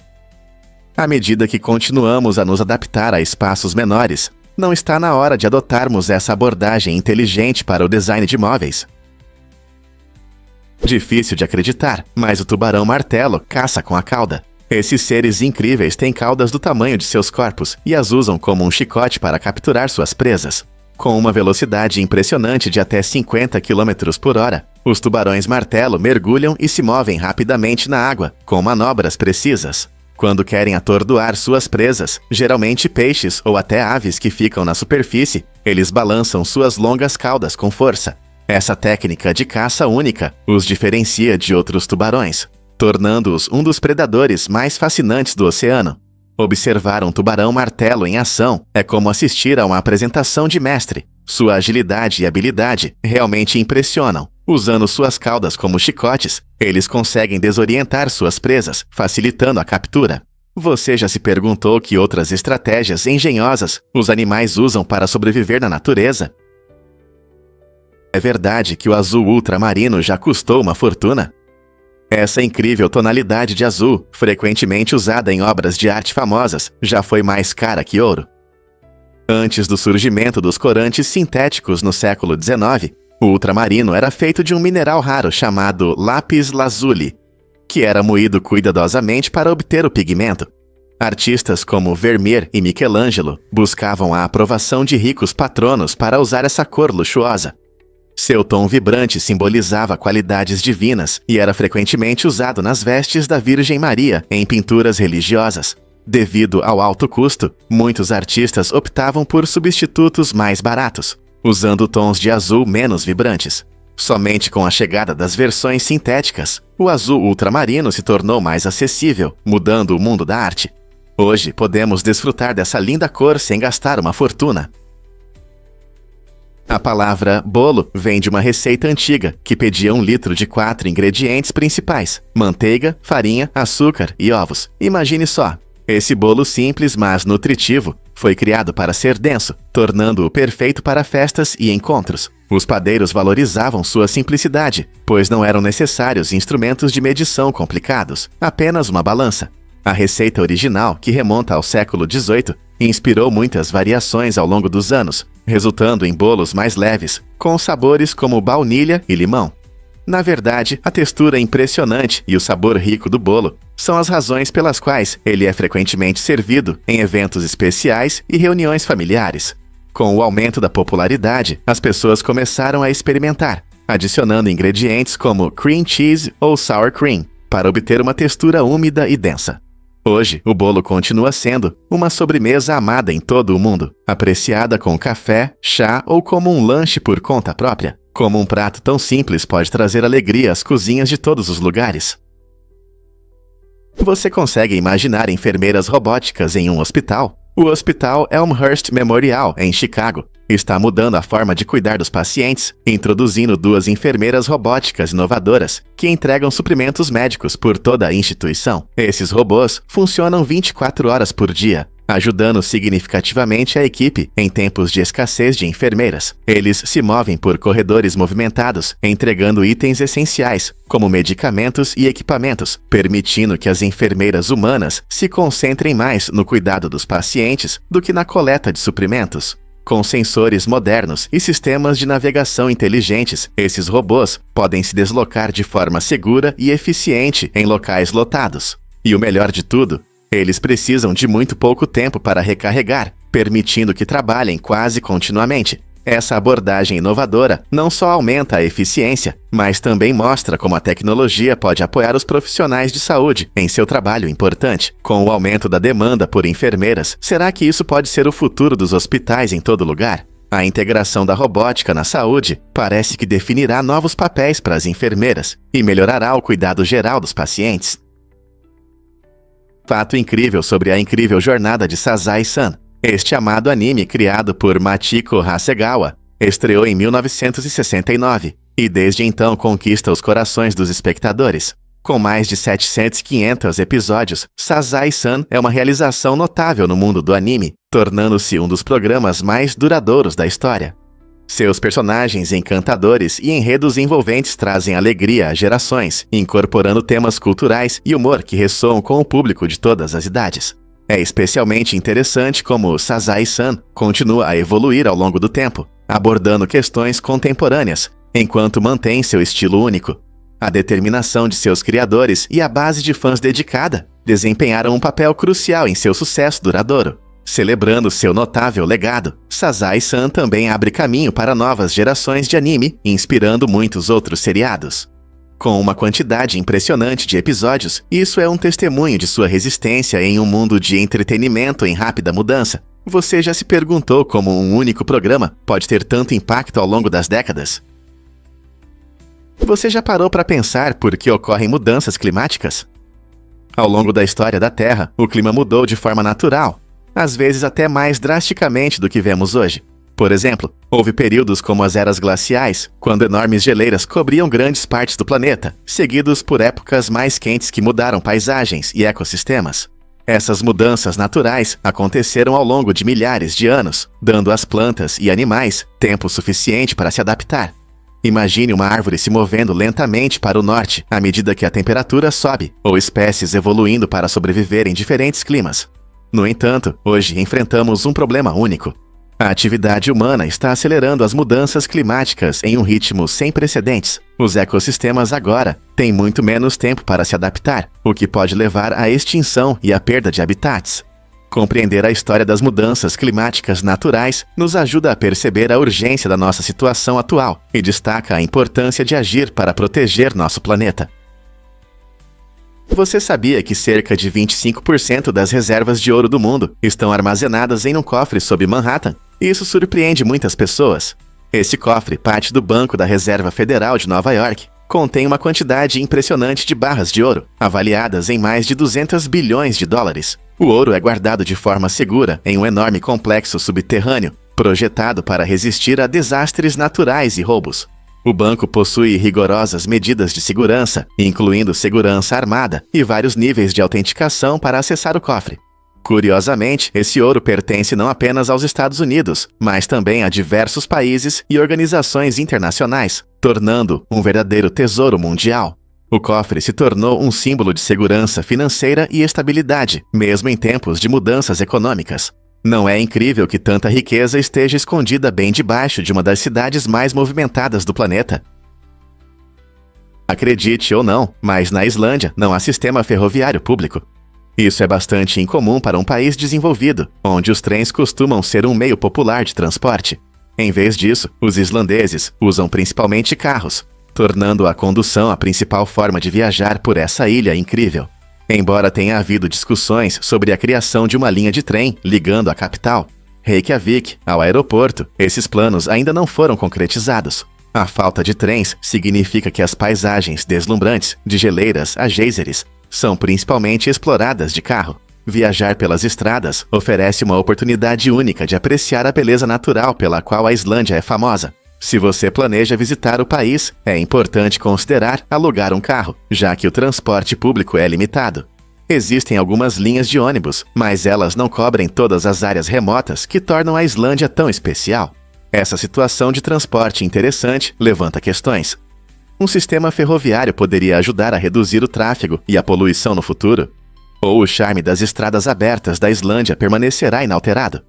À medida que continuamos a nos adaptar a espaços menores, não está na hora de adotarmos essa abordagem inteligente para o design de móveis? Difícil de acreditar, mas o tubarão-martelo caça com a cauda. Esses seres incríveis têm caudas do tamanho de seus corpos e as usam como um chicote para capturar suas presas. Com uma velocidade impressionante de até 50 km por hora, os tubarões-martelo mergulham e se movem rapidamente na água, com manobras precisas. Quando querem atordoar suas presas, geralmente peixes ou até aves que ficam na superfície, eles balançam suas longas caudas com força. Essa técnica de caça única os diferencia de outros tubarões, tornando-os um dos predadores mais fascinantes do oceano. Observar um tubarão-martelo em ação é como assistir a uma apresentação de mestre. Sua agilidade e habilidade realmente impressionam. Usando suas caudas como chicotes, eles conseguem desorientar suas presas, facilitando a captura. Você já se perguntou que outras estratégias engenhosas os animais usam para sobreviver na natureza? É verdade que o azul ultramarino já custou uma fortuna? Essa incrível tonalidade de azul, frequentemente usada em obras de arte famosas, já foi mais cara que ouro. Antes do surgimento dos corantes sintéticos no século XIX, o ultramarino era feito de um mineral raro chamado lápis lazuli, que era moído cuidadosamente para obter o pigmento. Artistas como Vermeer e Michelangelo buscavam a aprovação de ricos patronos para usar essa cor luxuosa. Seu tom vibrante simbolizava qualidades divinas e era frequentemente usado nas vestes da Virgem Maria em pinturas religiosas. Devido ao alto custo, muitos artistas optavam por substitutos mais baratos, usando tons de azul menos vibrantes. Somente com a chegada das versões sintéticas, o azul ultramarino se tornou mais acessível, mudando o mundo da arte. Hoje podemos desfrutar dessa linda cor sem gastar uma fortuna. A palavra bolo vem de uma receita antiga que pedia 1 litro de 4 ingredientes principais: manteiga, farinha, açúcar e ovos. Imagine só! Esse bolo simples, mas nutritivo, foi criado para ser denso, tornando-o perfeito para festas e encontros. Os padeiros valorizavam sua simplicidade, pois não eram necessários instrumentos de medição complicados, apenas uma balança. A receita original, que remonta ao século XVIII, inspirou muitas variações ao longo dos anos, resultando em bolos mais leves, com sabores como baunilha e limão. Na verdade, a textura impressionante e o sabor rico do bolo são as razões pelas quais ele é frequentemente servido em eventos especiais e reuniões familiares. Com o aumento da popularidade, as pessoas começaram a experimentar, adicionando ingredientes como cream cheese ou sour cream, para obter uma textura úmida e densa. Hoje, o bolo continua sendo uma sobremesa amada em todo o mundo, apreciada com café, chá ou como um lanche por conta própria. Como um prato tão simples pode trazer alegria às cozinhas de todos os lugares. Você consegue imaginar enfermeiras robóticas em um hospital? O Hospital Elmhurst Memorial, em Chicago, está mudando a forma de cuidar dos pacientes, introduzindo 2 enfermeiras robóticas inovadoras que entregam suprimentos médicos por toda a instituição. Esses robôs funcionam 24 horas por dia, ajudando significativamente a equipe em tempos de escassez de enfermeiras. Eles se movem por corredores movimentados, entregando itens essenciais, como medicamentos e equipamentos, permitindo que as enfermeiras humanas se concentrem mais no cuidado dos pacientes do que na coleta de suprimentos. Com sensores modernos e sistemas de navegação inteligentes, esses robôs podem se deslocar de forma segura e eficiente em locais lotados. E o melhor de tudo, eles precisam de muito pouco tempo para recarregar, permitindo que trabalhem quase continuamente. Essa abordagem inovadora não só aumenta a eficiência, mas também mostra como a tecnologia pode apoiar os profissionais de saúde em seu trabalho importante. Com o aumento da demanda por enfermeiras, será que isso pode ser o futuro dos hospitais em todo lugar? A integração da robótica na saúde parece que definirá novos papéis para as enfermeiras e melhorará o cuidado geral dos pacientes. Fato incrível sobre a incrível jornada de Sazai-san. Este amado anime criado por Machiko Hasegawa estreou em 1969 e desde então conquista os corações dos espectadores. Com mais de 700 episódios, Sazai-san é uma realização notável no mundo do anime, tornando-se um dos programas mais duradouros da história. Seus personagens encantadores e enredos envolventes trazem alegria a gerações, incorporando temas culturais e humor que ressoam com o público de todas as idades. É especialmente interessante como Sazae-san continua a evoluir ao longo do tempo, abordando questões contemporâneas, enquanto mantém seu estilo único. A determinação de seus criadores e a base de fãs dedicada desempenharam um papel crucial em seu sucesso duradouro. Celebrando seu notável legado, Sazae-san também abre caminho para novas gerações de anime, inspirando muitos outros seriados. Com uma quantidade impressionante de episódios, isso é um testemunho de sua resistência em um mundo de entretenimento em rápida mudança. Você já se perguntou como um único programa pode ter tanto impacto ao longo das décadas? Você já parou para pensar por que ocorrem mudanças climáticas? Ao longo da história da Terra, o clima mudou de forma natural, às vezes até mais drasticamente do que vemos hoje. Por exemplo, houve períodos como as eras glaciais, quando enormes geleiras cobriam grandes partes do planeta, seguidos por épocas mais quentes que mudaram paisagens e ecossistemas. Essas mudanças naturais aconteceram ao longo de milhares de anos, dando às plantas e animais tempo suficiente para se adaptar. Imagine uma árvore se movendo lentamente para o norte à medida que a temperatura sobe, ou espécies evoluindo para sobreviver em diferentes climas. No entanto, hoje enfrentamos um problema único. A atividade humana está acelerando as mudanças climáticas em um ritmo sem precedentes. Os ecossistemas agora têm muito menos tempo para se adaptar, o que pode levar à extinção e à perda de habitats. Compreender a história das mudanças climáticas naturais nos ajuda a perceber a urgência da nossa situação atual e destaca a importância de agir para proteger nosso planeta. Você sabia que cerca de 25% das reservas de ouro do mundo estão armazenadas em um cofre sob Manhattan? Isso surpreende muitas pessoas. Esse cofre, parte do Banco da Reserva Federal de Nova York, contém uma quantidade impressionante de barras de ouro, avaliadas em mais de 200 bilhões de dólares. O ouro é guardado de forma segura em um enorme complexo subterrâneo, projetado para resistir a desastres naturais e roubos. O banco possui rigorosas medidas de segurança, incluindo segurança armada e vários níveis de autenticação para acessar o cofre. Curiosamente, esse ouro pertence não apenas aos Estados Unidos, mas também a diversos países e organizações internacionais, tornando um verdadeiro tesouro mundial. O cofre se tornou um símbolo de segurança financeira e estabilidade, mesmo em tempos de mudanças econômicas. Não é incrível que tanta riqueza esteja escondida bem debaixo de uma das cidades mais movimentadas do planeta? Acredite ou não, mas na Islândia não há sistema ferroviário público. Isso é bastante incomum para um país desenvolvido, onde os trens costumam ser um meio popular de transporte. Em vez disso, os islandeses usam principalmente carros, tornando a condução a principal forma de viajar por essa ilha incrível. Embora tenha havido discussões sobre a criação de uma linha de trem ligando a capital, Reykjavik, ao aeroporto, esses planos ainda não foram concretizados. A falta de trens significa que as paisagens deslumbrantes, de geleiras a geysers, são principalmente exploradas de carro. Viajar pelas estradas oferece uma oportunidade única de apreciar a beleza natural pela qual a Islândia é famosa. Se você planeja visitar o país, é importante considerar alugar um carro, já que o transporte público é limitado. Existem algumas linhas de ônibus, mas elas não cobrem todas as áreas remotas que tornam a Islândia tão especial. Essa situação de transporte interessante levanta questões. Um sistema ferroviário poderia ajudar a reduzir o tráfego e a poluição no futuro? Ou o charme das estradas abertas da Islândia permanecerá inalterado?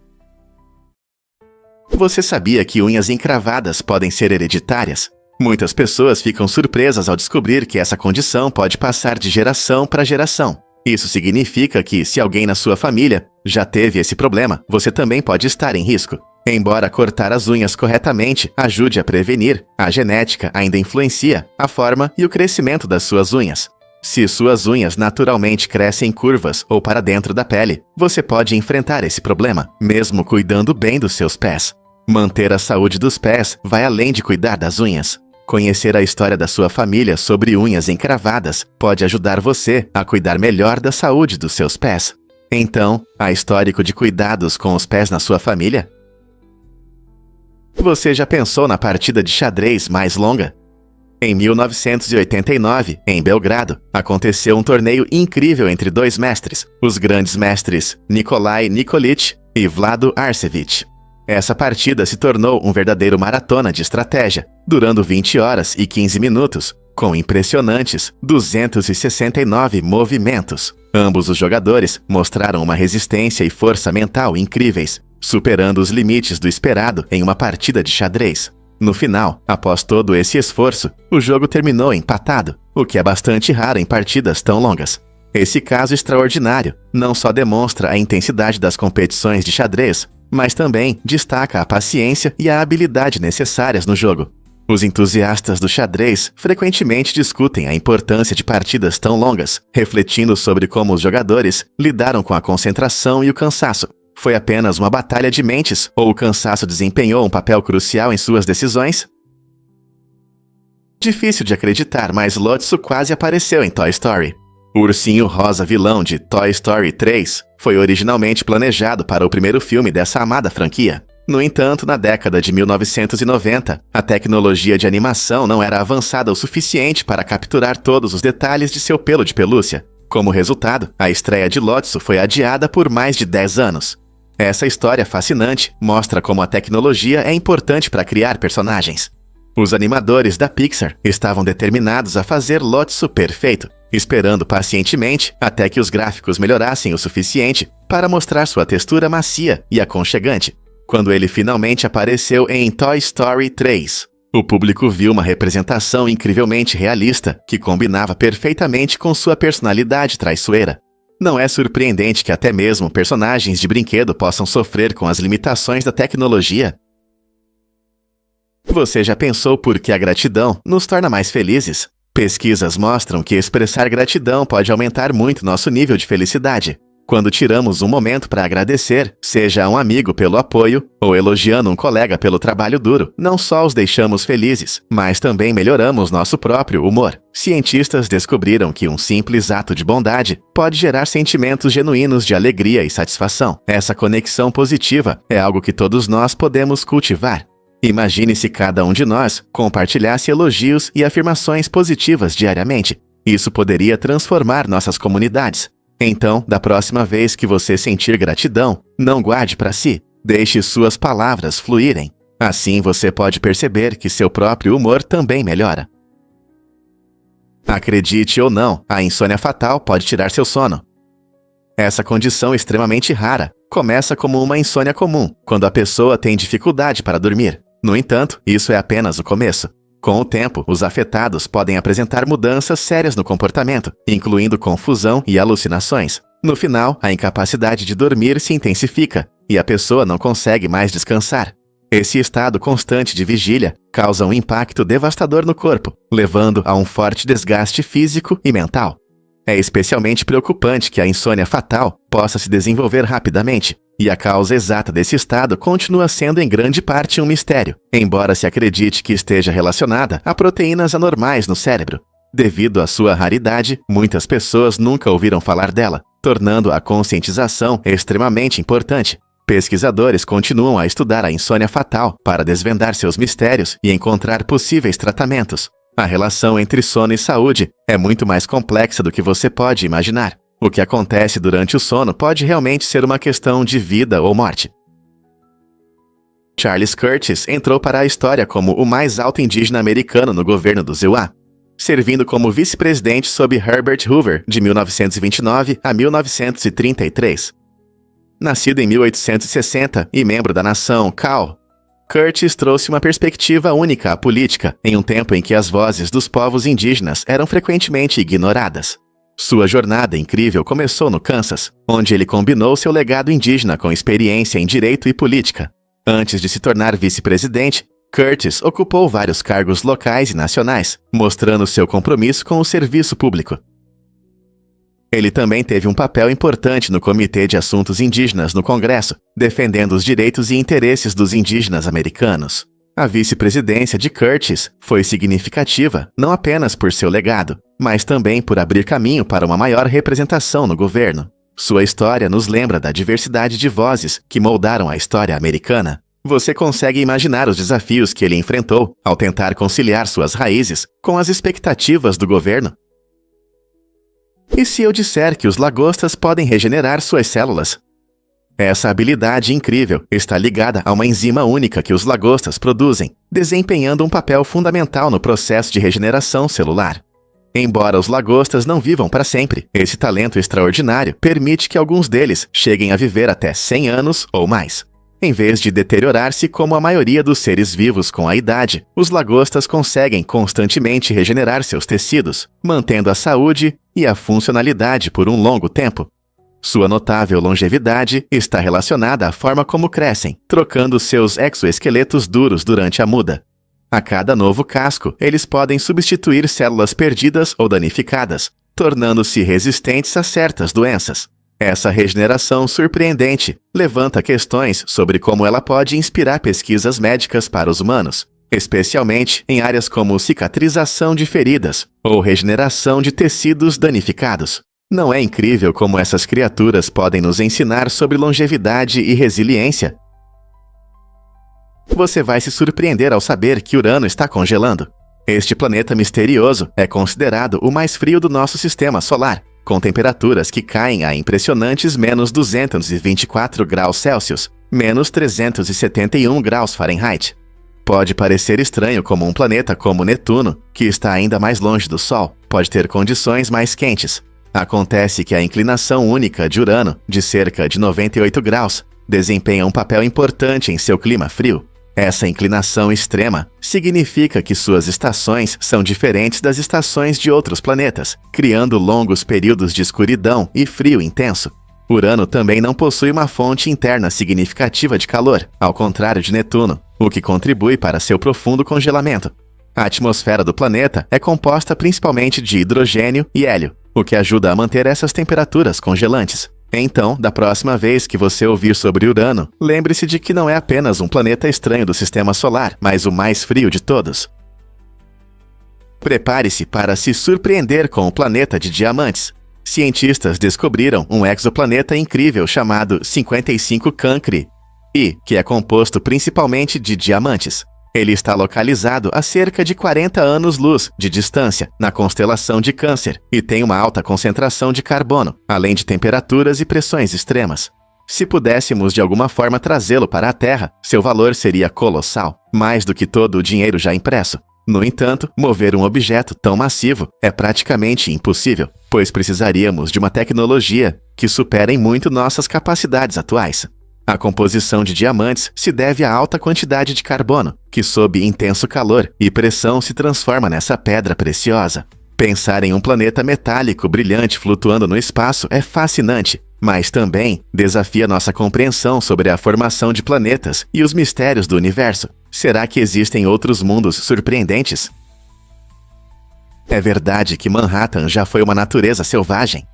Você sabia que unhas encravadas podem ser hereditárias? Muitas pessoas ficam surpresas ao descobrir que essa condição pode passar de geração para geração. Isso significa que, se alguém na sua família já teve esse problema, você também pode estar em risco. Embora cortar as unhas corretamente ajude a prevenir, a genética ainda influencia a forma e o crescimento das suas unhas. Se suas unhas naturalmente crescem curvas ou para dentro da pele, você pode enfrentar esse problema, mesmo cuidando bem dos seus pés. Manter a saúde dos pés vai além de cuidar das unhas. Conhecer a história da sua família sobre unhas encravadas pode ajudar você a cuidar melhor da saúde dos seus pés. Então, há histórico de cuidados com os pés na sua família? Você já pensou na partida de xadrez mais longa? Em 1989, em Belgrado, aconteceu um torneio incrível entre dois mestres, os grandes mestres Nikolai Nikolic e Vlado Arcevic. Essa partida se tornou um verdadeiro maratona de estratégia, durando 20 horas e 15 minutos, com impressionantes 269 movimentos. Ambos os jogadores mostraram uma resistência e força mental incríveis, superando os limites do esperado em uma partida de xadrez. No final, após todo esse esforço, o jogo terminou empatado, o que é bastante raro em partidas tão longas. Esse caso extraordinário não só demonstra a intensidade das competições de xadrez, mas também destaca a paciência e a habilidade necessárias no jogo. Os entusiastas do xadrez frequentemente discutem a importância de partidas tão longas, refletindo sobre como os jogadores lidaram com a concentração e o cansaço. Foi apenas uma batalha de mentes ou o cansaço desempenhou um papel crucial em suas decisões? Difícil de acreditar, mas Lotso quase apareceu em Toy Story. O ursinho rosa vilão de Toy Story 3 foi originalmente planejado para o primeiro filme dessa amada franquia. No entanto, na década de 1990, a tecnologia de animação não era avançada o suficiente para capturar todos os detalhes de seu pelo de pelúcia. Como resultado, a estreia de Lotso foi adiada por mais de 10 anos. Essa história fascinante mostra como a tecnologia é importante para criar personagens. Os animadores da Pixar estavam determinados a fazer Lotso perfeito, esperando pacientemente até que os gráficos melhorassem o suficiente para mostrar sua textura macia e aconchegante. Quando ele finalmente apareceu em Toy Story 3, o público viu uma representação incrivelmente realista que combinava perfeitamente com sua personalidade traiçoeira. Não é surpreendente que até mesmo personagens de brinquedo possam sofrer com as limitações da tecnologia. Você já pensou por que a gratidão nos torna mais felizes? Pesquisas mostram que expressar gratidão pode aumentar muito nosso nível de felicidade. Quando tiramos um momento para agradecer, seja a um amigo pelo apoio ou elogiando um colega pelo trabalho duro, não só os deixamos felizes, mas também melhoramos nosso próprio humor. Cientistas descobriram que um simples ato de bondade pode gerar sentimentos genuínos de alegria e satisfação. Essa conexão positiva é algo que todos nós podemos cultivar. Imagine se cada um de nós compartilhasse elogios e afirmações positivas diariamente. Isso poderia transformar nossas comunidades. Então, da próxima vez que você sentir gratidão, não guarde para si. Deixe suas palavras fluírem. Assim você pode perceber que seu próprio humor também melhora. Acredite ou não, a insônia fatal pode tirar seu sono. Essa condição extremamente rara começa como uma insônia comum, quando a pessoa tem dificuldade para dormir. No entanto, isso é apenas o começo. Com o tempo, os afetados podem apresentar mudanças sérias no comportamento, incluindo confusão e alucinações. No final, a incapacidade de dormir se intensifica e a pessoa não consegue mais descansar. Esse estado constante de vigília causa um impacto devastador no corpo, levando a um forte desgaste físico e mental. É especialmente preocupante que a insônia fatal possa se desenvolver rapidamente, e a causa exata desse estado continua sendo em grande parte um mistério, embora se acredite que esteja relacionada a proteínas anormais no cérebro. Devido à sua raridade, muitas pessoas nunca ouviram falar dela, tornando a conscientização extremamente importante. Pesquisadores continuam a estudar a insônia fatal para desvendar seus mistérios e encontrar possíveis tratamentos. A relação entre sono e saúde é muito mais complexa do que você pode imaginar. O que acontece durante o sono pode realmente ser uma questão de vida ou morte. Charles Curtis entrou para a história como o mais alto indígena americano no governo do Zeuá, servindo como vice-presidente sob Herbert Hoover de 1929 a 1933. Nascido em 1860 e membro da nação Kao, Curtis trouxe uma perspectiva única à política em um tempo em que as vozes dos povos indígenas eram frequentemente ignoradas. Sua jornada incrível começou no Kansas, onde ele combinou seu legado indígena com experiência em direito e política. Antes de se tornar vice-presidente, Curtis ocupou vários cargos locais e nacionais, mostrando seu compromisso com o serviço público. Ele também teve um papel importante no Comitê de Assuntos Indígenas no Congresso, defendendo os direitos e interesses dos indígenas americanos. A vice-presidência de Curtis foi significativa não apenas por seu legado, mas também por abrir caminho para uma maior representação no governo. Sua história nos lembra da diversidade de vozes que moldaram a história americana. Você consegue imaginar os desafios que ele enfrentou ao tentar conciliar suas raízes com as expectativas do governo? E se eu disser que os lagostas podem regenerar suas células? Essa habilidade incrível está ligada a uma enzima única que os lagostas produzem, desempenhando um papel fundamental no processo de regeneração celular. Embora os lagostas não vivam para sempre, esse talento extraordinário permite que alguns deles cheguem a viver até 100 anos ou mais. Em vez de deteriorar-se como a maioria dos seres vivos com a idade, os lagostas conseguem constantemente regenerar seus tecidos, mantendo a saúde e a funcionalidade por um longo tempo. Sua notável longevidade está relacionada à forma como crescem, trocando seus exoesqueletos duros durante a muda. A cada novo casco, eles podem substituir células perdidas ou danificadas, tornando-se resistentes a certas doenças. Essa regeneração surpreendente levanta questões sobre como ela pode inspirar pesquisas médicas para os humanos, especialmente em áreas como cicatrização de feridas ou regeneração de tecidos danificados. Não é incrível como essas criaturas podem nos ensinar sobre longevidade e resiliência? Você vai se surpreender ao saber que Urano está congelando. Este planeta misterioso é considerado o mais frio do nosso sistema solar, com temperaturas que caem a impressionantes menos 224 graus Celsius, menos 371 graus Fahrenheit. Pode parecer estranho como um planeta como Netuno, que está ainda mais longe do Sol, pode ter condições mais quentes. Acontece que a inclinação única de Urano, de cerca de 98 graus, desempenha um papel importante em seu clima frio. Essa inclinação extrema significa que suas estações são diferentes das estações de outros planetas, criando longos períodos de escuridão e frio intenso. Urano também não possui uma fonte interna significativa de calor, ao contrário de Netuno, o que contribui para seu profundo congelamento. A atmosfera do planeta é composta principalmente de hidrogênio e hélio, o que ajuda a manter essas temperaturas congelantes. Então, da próxima vez que você ouvir sobre Urano, lembre-se de que não é apenas um planeta estranho do sistema solar, mas o mais frio de todos. Prepare-se para se surpreender com o planeta de diamantes. Cientistas descobriram um exoplaneta incrível chamado 55 Cancri, que é composto principalmente de diamantes. Ele está localizado a cerca de 40 anos-luz de distância, na constelação de Câncer, e tem uma alta concentração de carbono, além de temperaturas e pressões extremas. Se pudéssemos de alguma forma trazê-lo para a Terra, seu valor seria colossal, mais do que todo o dinheiro já impresso. No entanto, mover um objeto tão massivo é praticamente impossível, pois precisaríamos de uma tecnologia que supera em muito nossas capacidades atuais. A composição de diamantes se deve à alta quantidade de carbono, que sob intenso calor e pressão se transforma nessa pedra preciosa. Pensar em um planeta metálico brilhante flutuando no espaço é fascinante, mas também desafia nossa compreensão sobre a formação de planetas e os mistérios do universo. Será que existem outros mundos surpreendentes? É verdade que Manhattan já foi uma natureza selvagem?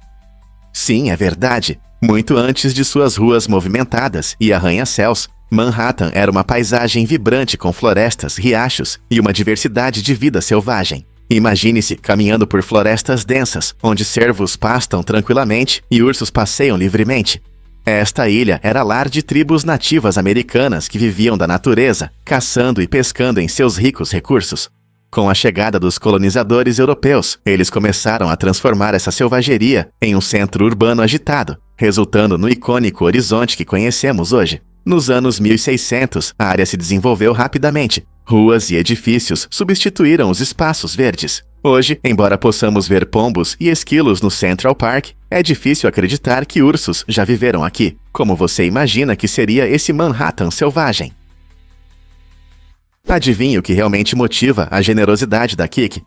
Sim, é verdade. Muito antes de suas ruas movimentadas e arranha-céus, Manhattan era uma paisagem vibrante com florestas, riachos e uma diversidade de vida selvagem. Imagine-se caminhando por florestas densas, onde cervos pastam tranquilamente e ursos passeiam livremente. Esta ilha era lar de tribos nativas americanas que viviam da natureza, caçando e pescando em seus ricos recursos. Com a chegada dos colonizadores europeus, eles começaram a transformar essa selvageria em um centro urbano agitado, resultando no icônico horizonte que conhecemos hoje. Nos anos 1600, a área se desenvolveu rapidamente. Ruas e edifícios substituíram os espaços verdes. Hoje, embora possamos ver pombos e esquilos no Central Park, é difícil acreditar que ursos já viveram aqui. Como você imagina que seria esse Manhattan selvagem? Adivinhe o que realmente motiva a generosidade da Kik?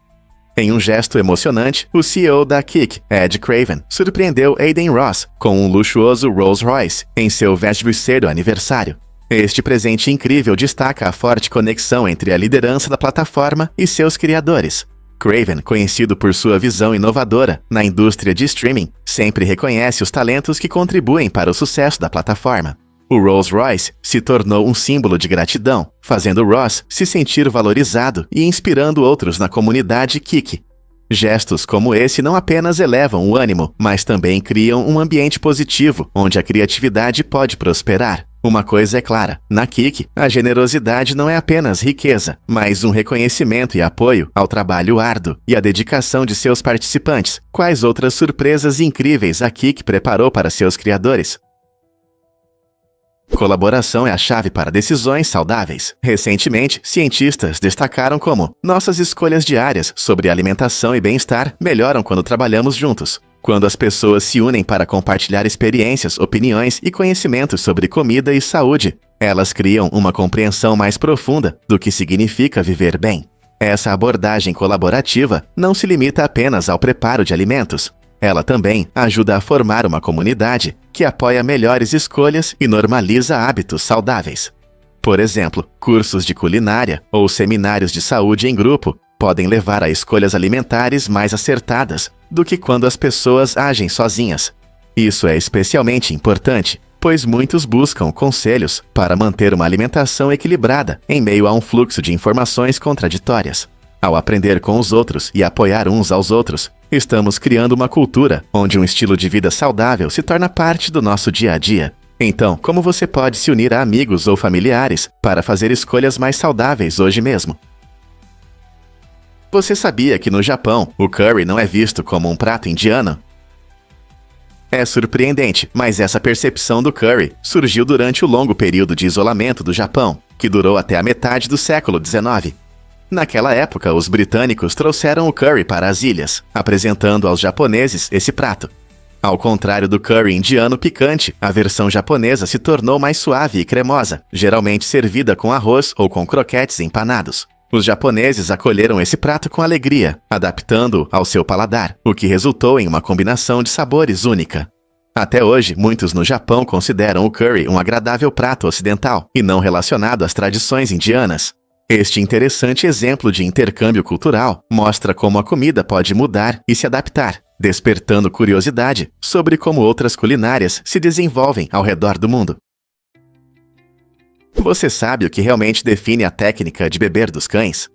Em um gesto emocionante, o CEO da Kik, Ed Craven, surpreendeu Aiden Ross com um luxuoso Rolls-Royce em seu 23º aniversário. Este presente incrível destaca a forte conexão entre a liderança da plataforma e seus criadores. Craven, conhecido por sua visão inovadora na indústria de streaming, sempre reconhece os talentos que contribuem para o sucesso da plataforma. O Rolls-Royce se tornou um símbolo de gratidão, fazendo Ross se sentir valorizado e inspirando outros na comunidade Kik. Gestos como esse não apenas elevam o ânimo, mas também criam um ambiente positivo, onde a criatividade pode prosperar. Uma coisa é clara, na Kik, a generosidade não é apenas riqueza, mas um reconhecimento e apoio ao trabalho árduo e à dedicação de seus participantes. Quais outras surpresas incríveis a Kik preparou para seus criadores? Colaboração é a chave para decisões saudáveis. Recentemente, cientistas destacaram como nossas escolhas diárias sobre alimentação e bem-estar melhoram quando trabalhamos juntos. Quando as pessoas se unem para compartilhar experiências, opiniões e conhecimentos sobre comida e saúde, elas criam uma compreensão mais profunda do que significa viver bem. Essa abordagem colaborativa não se limita apenas ao preparo de alimentos. Ela também ajuda a formar uma comunidade que apoia melhores escolhas e normaliza hábitos saudáveis. Por exemplo, cursos de culinária ou seminários de saúde em grupo podem levar a escolhas alimentares mais acertadas do que quando as pessoas agem sozinhas. Isso é especialmente importante, pois muitos buscam conselhos para manter uma alimentação equilibrada em meio a um fluxo de informações contraditórias. Ao aprender com os outros e apoiar uns aos outros, estamos criando uma cultura onde um estilo de vida saudável se torna parte do nosso dia a dia. Então, como você pode se unir a amigos ou familiares para fazer escolhas mais saudáveis hoje mesmo? Você sabia que no Japão, o curry não é visto como um prato indiano? É surpreendente, mas essa percepção do curry surgiu durante o longo período de isolamento do Japão, que durou até a metade do século XIX. Naquela época, os britânicos trouxeram o curry para as ilhas, apresentando aos japoneses esse prato. Ao contrário do curry indiano picante, a versão japonesa se tornou mais suave e cremosa, geralmente servida com arroz ou com croquetes empanados. Os japoneses acolheram esse prato com alegria, adaptando-o ao seu paladar, o que resultou em uma combinação de sabores única. Até hoje, muitos no Japão consideram o curry um agradável prato ocidental e não relacionado às tradições indianas. Este interessante exemplo de intercâmbio cultural mostra como a comida pode mudar e se adaptar, despertando curiosidade sobre como outras culinárias se desenvolvem ao redor do mundo. Você sabe o que realmente define a técnica de beber dos cães?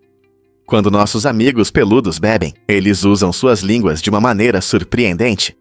Quando nossos amigos peludos bebem, eles usam suas línguas de uma maneira surpreendente.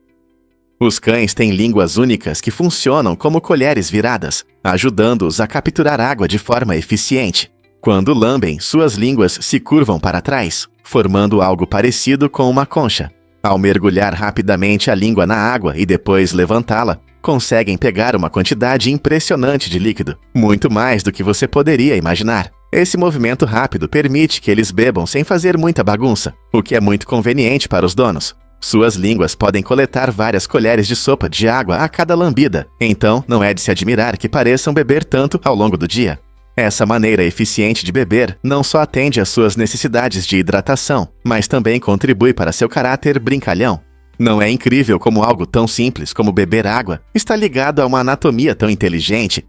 Os cães têm línguas únicas que funcionam como colheres viradas, ajudando-os a capturar água de forma eficiente. Quando lambem, suas línguas se curvam para trás, formando algo parecido com uma concha. Ao mergulhar rapidamente a língua na água e depois levantá-la, conseguem pegar uma quantidade impressionante de líquido, muito mais do que você poderia imaginar. Esse movimento rápido permite que eles bebam sem fazer muita bagunça, o que é muito conveniente para os donos. Suas línguas podem coletar várias colheres de sopa de água a cada lambida, então não é de se admirar que pareçam beber tanto ao longo do dia. Essa maneira eficiente de beber não só atende às suas necessidades de hidratação, mas também contribui para seu caráter brincalhão. Não é incrível como algo tão simples como beber água está ligado a uma anatomia tão inteligente?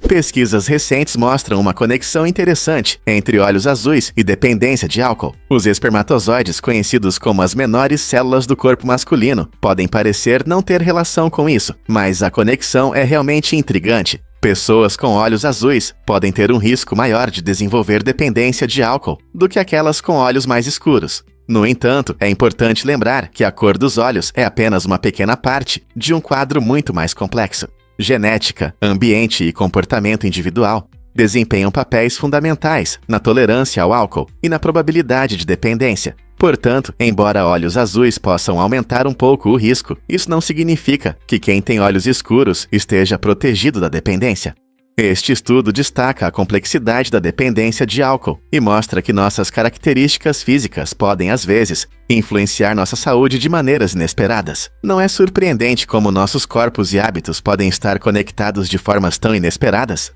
Pesquisas recentes mostram uma conexão interessante entre olhos azuis e dependência de álcool. Os espermatozoides, conhecidos como as menores células do corpo masculino, podem parecer não ter relação com isso, mas a conexão é realmente intrigante. Pessoas com olhos azuis podem ter um risco maior de desenvolver dependência de álcool do que aquelas com olhos mais escuros. No entanto, é importante lembrar que a cor dos olhos é apenas uma pequena parte de um quadro muito mais complexo. Genética, ambiente e comportamento individual desempenham papéis fundamentais na tolerância ao álcool e na probabilidade de dependência. Portanto, embora olhos azuis possam aumentar um pouco o risco, isso não significa que quem tem olhos escuros esteja protegido da dependência. Este estudo destaca a complexidade da dependência de álcool e mostra que nossas características físicas podem, às vezes, influenciar nossa saúde de maneiras inesperadas. Não é surpreendente como nossos corpos e hábitos podem estar conectados de formas tão inesperadas?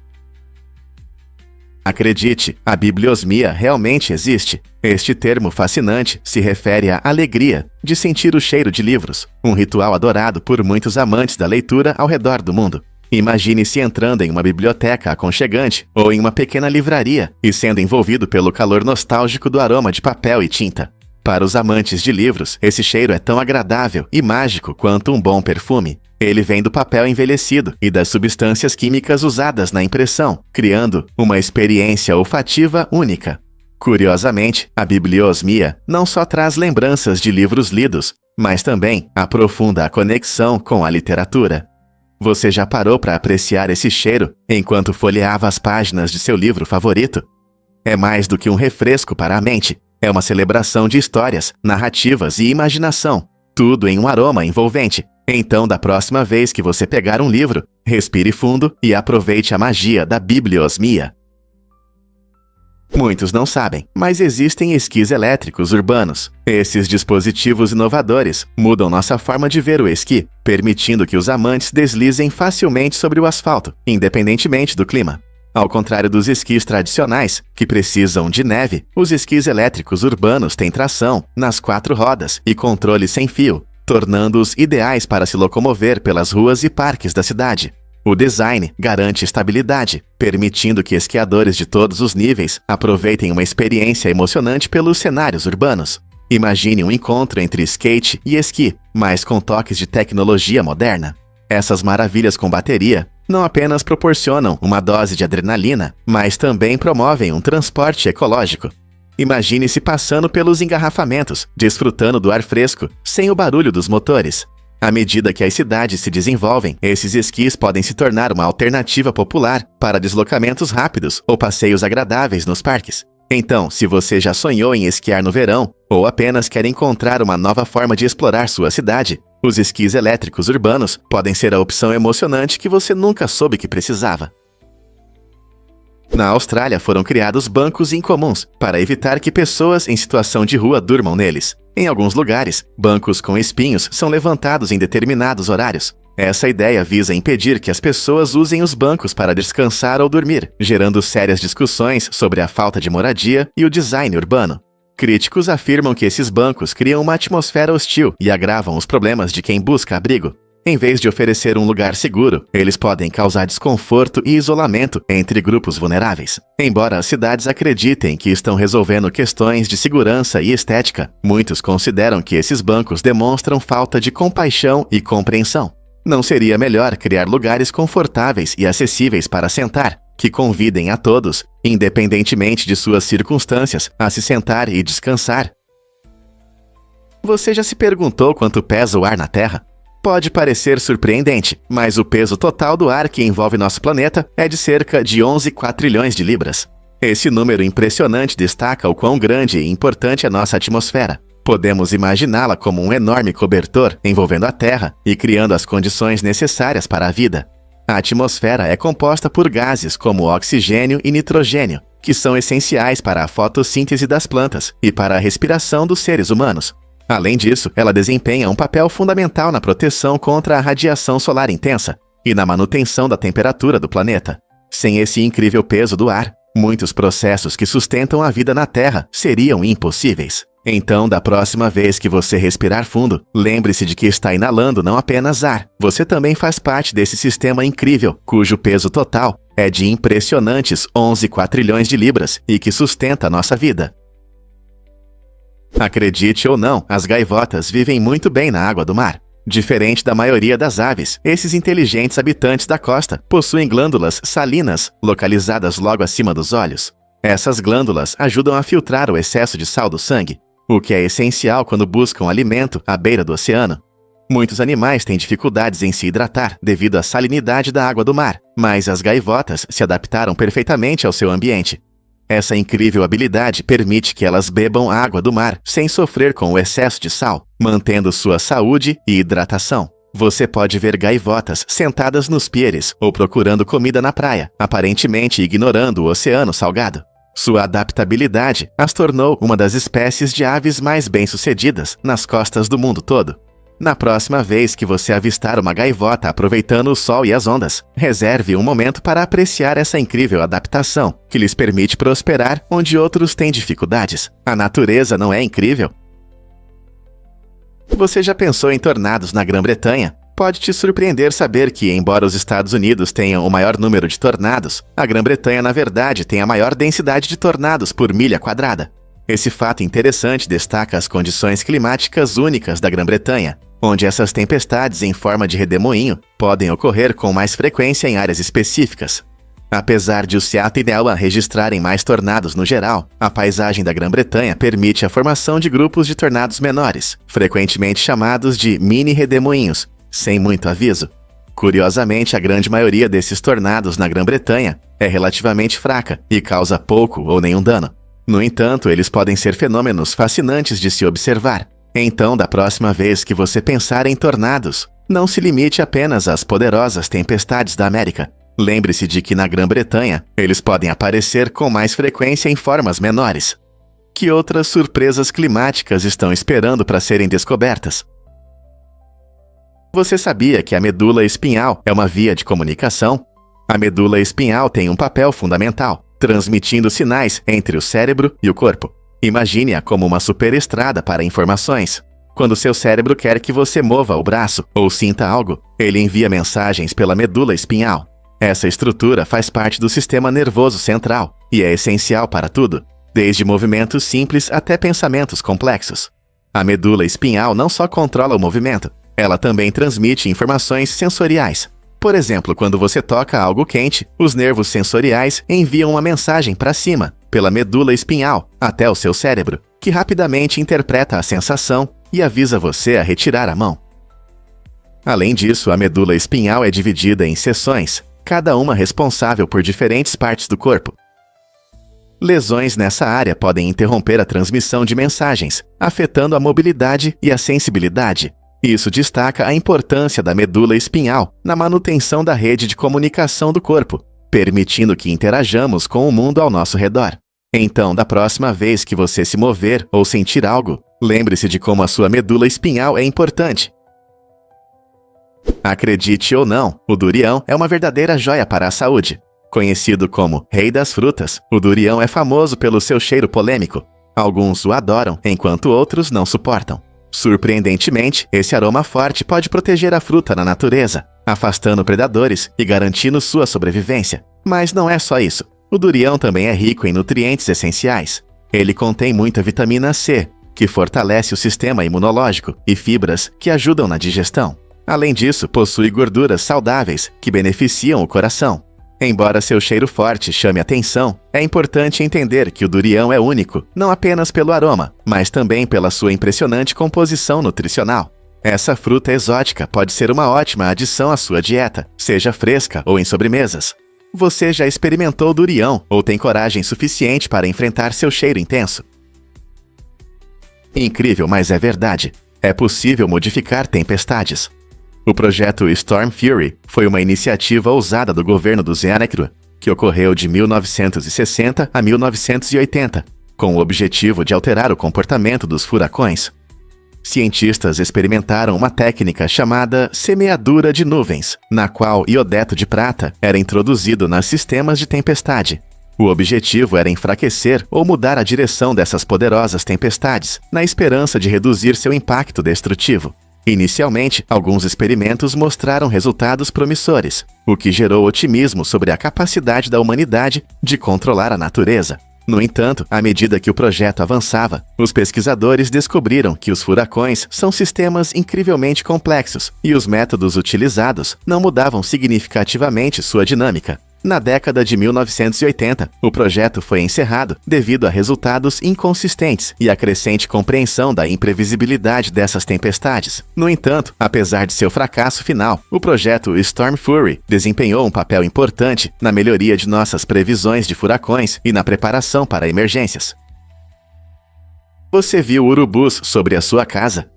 Acredite, a bibliosmia realmente existe. Este termo fascinante se refere à alegria de sentir o cheiro de livros, um ritual adorado por muitos amantes da leitura ao redor do mundo. Imagine-se entrando em uma biblioteca aconchegante ou em uma pequena livraria e sendo envolvido pelo calor nostálgico do aroma de papel e tinta. Para os amantes de livros, esse cheiro é tão agradável e mágico quanto um bom perfume. Ele vem do papel envelhecido e das substâncias químicas usadas na impressão, criando uma experiência olfativa única. Curiosamente, a bibliosmia não só traz lembranças de livros lidos, mas também aprofunda a conexão com a literatura. Você já parou para apreciar esse cheiro enquanto folheava as páginas de seu livro favorito? É mais do que um refresco para a mente. É uma celebração de histórias, narrativas e imaginação, tudo em um aroma envolvente. Então, da próxima vez que você pegar um livro, respire fundo e aproveite a magia da bibliosmia. Muitos não sabem, mas existem esquis elétricos urbanos. Esses dispositivos inovadores mudam nossa forma de ver o esqui, permitindo que os amantes deslizem facilmente sobre o asfalto, independentemente do clima. Ao contrário dos esquis tradicionais, que precisam de neve, os esquis elétricos urbanos têm tração nas 4 rodas e controle sem fio, tornando-os ideais para se locomover pelas ruas e parques da cidade. O design garante estabilidade, permitindo que esquiadores de todos os níveis aproveitem uma experiência emocionante pelos cenários urbanos. Imagine um encontro entre skate e esqui, mas com toques de tecnologia moderna. Essas maravilhas com bateria não apenas proporcionam uma dose de adrenalina, mas também promovem um transporte ecológico. Imagine-se passando pelos engarrafamentos, desfrutando do ar fresco, sem o barulho dos motores. À medida que as cidades se desenvolvem, esses esquis podem se tornar uma alternativa popular para deslocamentos rápidos ou passeios agradáveis nos parques. Então, se você já sonhou em esquiar no verão, ou apenas quer encontrar uma nova forma de explorar sua cidade, os esquis elétricos urbanos podem ser a opção emocionante que você nunca soube que precisava. Na Austrália foram criados bancos incomuns para evitar que pessoas em situação de rua durmam neles. Em alguns lugares, bancos com espinhos são levantados em determinados horários. Essa ideia visa impedir que as pessoas usem os bancos para descansar ou dormir, gerando sérias discussões sobre a falta de moradia e o design urbano. Críticos afirmam que esses bancos criam uma atmosfera hostil e agravam os problemas de quem busca abrigo. Em vez de oferecer um lugar seguro, eles podem causar desconforto e isolamento entre grupos vulneráveis. Embora as cidades acreditem que estão resolvendo questões de segurança e estética, muitos consideram que esses bancos demonstram falta de compaixão e compreensão. Não seria melhor criar lugares confortáveis e acessíveis para sentar, que convidem a todos, independentemente de suas circunstâncias, a se sentar e descansar? Você já se perguntou quanto pesa o ar na Terra? Pode parecer surpreendente, mas o peso total do ar que envolve nosso planeta é de cerca de 11 quatrilhões de libras. Esse número impressionante destaca o quão grande e importante é nossa atmosfera. Podemos imaginá-la como um enorme cobertor envolvendo a Terra e criando as condições necessárias para a vida. A atmosfera é composta por gases como oxigênio e nitrogênio, que são essenciais para a fotossíntese das plantas e para a respiração dos seres humanos. Além disso, ela desempenha um papel fundamental na proteção contra a radiação solar intensa e na manutenção da temperatura do planeta. Sem esse incrível peso do ar, muitos processos que sustentam a vida na Terra seriam impossíveis. Então, da próxima vez que você respirar fundo, lembre-se de que está inalando não apenas ar, você também faz parte desse sistema incrível, cujo peso total é de impressionantes 11 quatrilhões de libras e que sustenta a nossa vida. Acredite ou não, as gaivotas vivem muito bem na água do mar. Diferente da maioria das aves, esses inteligentes habitantes da costa possuem glândulas salinas localizadas logo acima dos olhos. Essas glândulas ajudam a filtrar o excesso de sal do sangue, o que é essencial quando buscam alimento à beira do oceano. Muitos animais têm dificuldades em se hidratar devido à salinidade da água do mar, mas as gaivotas se adaptaram perfeitamente ao seu ambiente. Essa incrível habilidade permite que elas bebam água do mar sem sofrer com o excesso de sal, mantendo sua saúde e hidratação. Você pode ver gaivotas sentadas nos pieres ou procurando comida na praia, aparentemente ignorando o oceano salgado. Sua adaptabilidade as tornou uma das espécies de aves mais bem-sucedidas nas costas do mundo todo. Na próxima vez que você avistar uma gaivota aproveitando o sol e as ondas, reserve um momento para apreciar essa incrível adaptação, que lhes permite prosperar onde outros têm dificuldades. A natureza não é incrível? Você já pensou em tornados na Grã-Bretanha? Pode te surpreender saber que, embora os Estados Unidos tenham o maior número de tornados, a Grã-Bretanha, na verdade, tem a maior densidade de tornados por milha quadrada. Esse fato interessante destaca as condições climáticas únicas da Grã-Bretanha, onde essas tempestades em forma de redemoinho podem ocorrer com mais frequência em áreas específicas. Apesar de o Seattle e Nelma registrarem mais tornados no geral, a paisagem da Grã-Bretanha permite a formação de grupos de tornados menores, frequentemente chamados de mini-redemoinhos, sem muito aviso. Curiosamente, a grande maioria desses tornados na Grã-Bretanha é relativamente fraca e causa pouco ou nenhum dano. No entanto, eles podem ser fenômenos fascinantes de se observar. Então, da próxima vez que você pensar em tornados, não se limite apenas às poderosas tempestades da América. Lembre-se de que na Grã-Bretanha, eles podem aparecer com mais frequência em formas menores. Que outras surpresas climáticas estão esperando para serem descobertas? Você sabia que a medula espinhal é uma via de comunicação? A medula espinhal tem um papel fundamental, transmitindo sinais entre o cérebro e o corpo. Imagine-a como uma superestrada para informações. Quando seu cérebro quer que você mova o braço ou sinta algo, ele envia mensagens pela medula espinhal. Essa estrutura faz parte do sistema nervoso central e é essencial para tudo, desde movimentos simples até pensamentos complexos. A medula espinhal não só controla o movimento, ela também transmite informações sensoriais. Por exemplo, quando você toca algo quente, os nervos sensoriais enviam uma mensagem para cima, pela medula espinhal, até o seu cérebro, que rapidamente interpreta a sensação e avisa você a retirar a mão. Além disso, a medula espinhal é dividida em seções, cada uma responsável por diferentes partes do corpo. Lesões nessa área podem interromper a transmissão de mensagens, afetando a mobilidade e a sensibilidade. Isso destaca a importância da medula espinhal na manutenção da rede de comunicação do corpo, permitindo que interajamos com o mundo ao nosso redor. Então, da próxima vez que você se mover ou sentir algo, lembre-se de como a sua medula espinhal é importante. Acredite ou não, o durião é uma verdadeira joia para a saúde. Conhecido como rei das frutas, o durião é famoso pelo seu cheiro polêmico. Alguns o adoram, enquanto outros não suportam. Surpreendentemente, esse aroma forte pode proteger a fruta na natureza, afastando predadores e garantindo sua sobrevivência. Mas não é só isso. O durião também é rico em nutrientes essenciais. Ele contém muita vitamina C, que fortalece o sistema imunológico, e fibras, que ajudam na digestão. Além disso, possui gorduras saudáveis, que beneficiam o coração. Embora seu cheiro forte chame atenção, é importante entender que o durião é único, não apenas pelo aroma, mas também pela sua impressionante composição nutricional. Essa fruta exótica pode ser uma ótima adição à sua dieta, seja fresca ou em sobremesas. Você já experimentou durião ou tem coragem suficiente para enfrentar seu cheiro intenso? Incrível, mas é verdade. É possível modificar tempestades. O projeto Storm Fury foi uma iniciativa ousada do governo do Zianekru, que ocorreu de 1960 a 1980, com o objetivo de alterar o comportamento dos furacões. Cientistas experimentaram uma técnica chamada semeadura de nuvens, na qual iodeto de prata era introduzido nos sistemas de tempestade. O objetivo era enfraquecer ou mudar a direção dessas poderosas tempestades, na esperança de reduzir seu impacto destrutivo. Inicialmente, alguns experimentos mostraram resultados promissores, o que gerou otimismo sobre a capacidade da humanidade de controlar a natureza. No entanto, à medida que o projeto avançava, os pesquisadores descobriram que os furacões são sistemas incrivelmente complexos e os métodos utilizados não mudavam significativamente sua dinâmica. Na década de 1980, o projeto foi encerrado devido a resultados inconsistentes e a crescente compreensão da imprevisibilidade dessas tempestades. No entanto, apesar de seu fracasso final, o projeto Storm Fury desempenhou um papel importante na melhoria de nossas previsões de furacões e na preparação para emergências. Você viu urubus sobre a sua casa?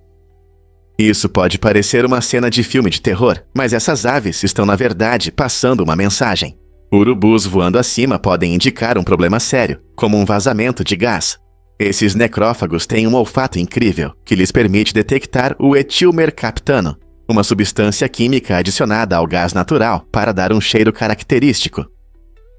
Isso pode parecer uma cena de filme de terror, mas essas aves estão na verdade passando uma mensagem. Urubus voando acima podem indicar um problema sério, como um vazamento de gás. Esses necrófagos têm um olfato incrível, que lhes permite detectar o etilmercaptano, uma substância química adicionada ao gás natural para dar um cheiro característico.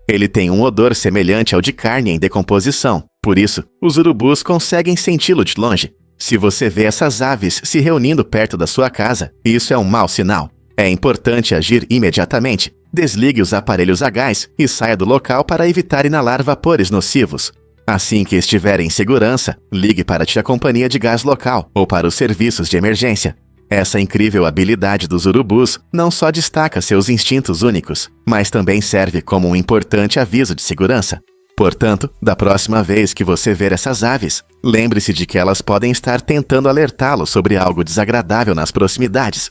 Ele tem um odor semelhante ao de carne em decomposição, por isso, os urubus conseguem senti-lo de longe. Se você vê essas aves se reunindo perto da sua casa, isso é um mau sinal. É importante agir imediatamente. Desligue os aparelhos a gás e saia do local para evitar inalar vapores nocivos. Assim que estiver em segurança, ligue para a companhia de gás local ou para os serviços de emergência. Essa incrível habilidade dos urubus não só destaca seus instintos únicos, mas também serve como um importante aviso de segurança. Portanto, da próxima vez que você ver essas aves, lembre-se de que elas podem estar tentando alertá-lo sobre algo desagradável nas proximidades.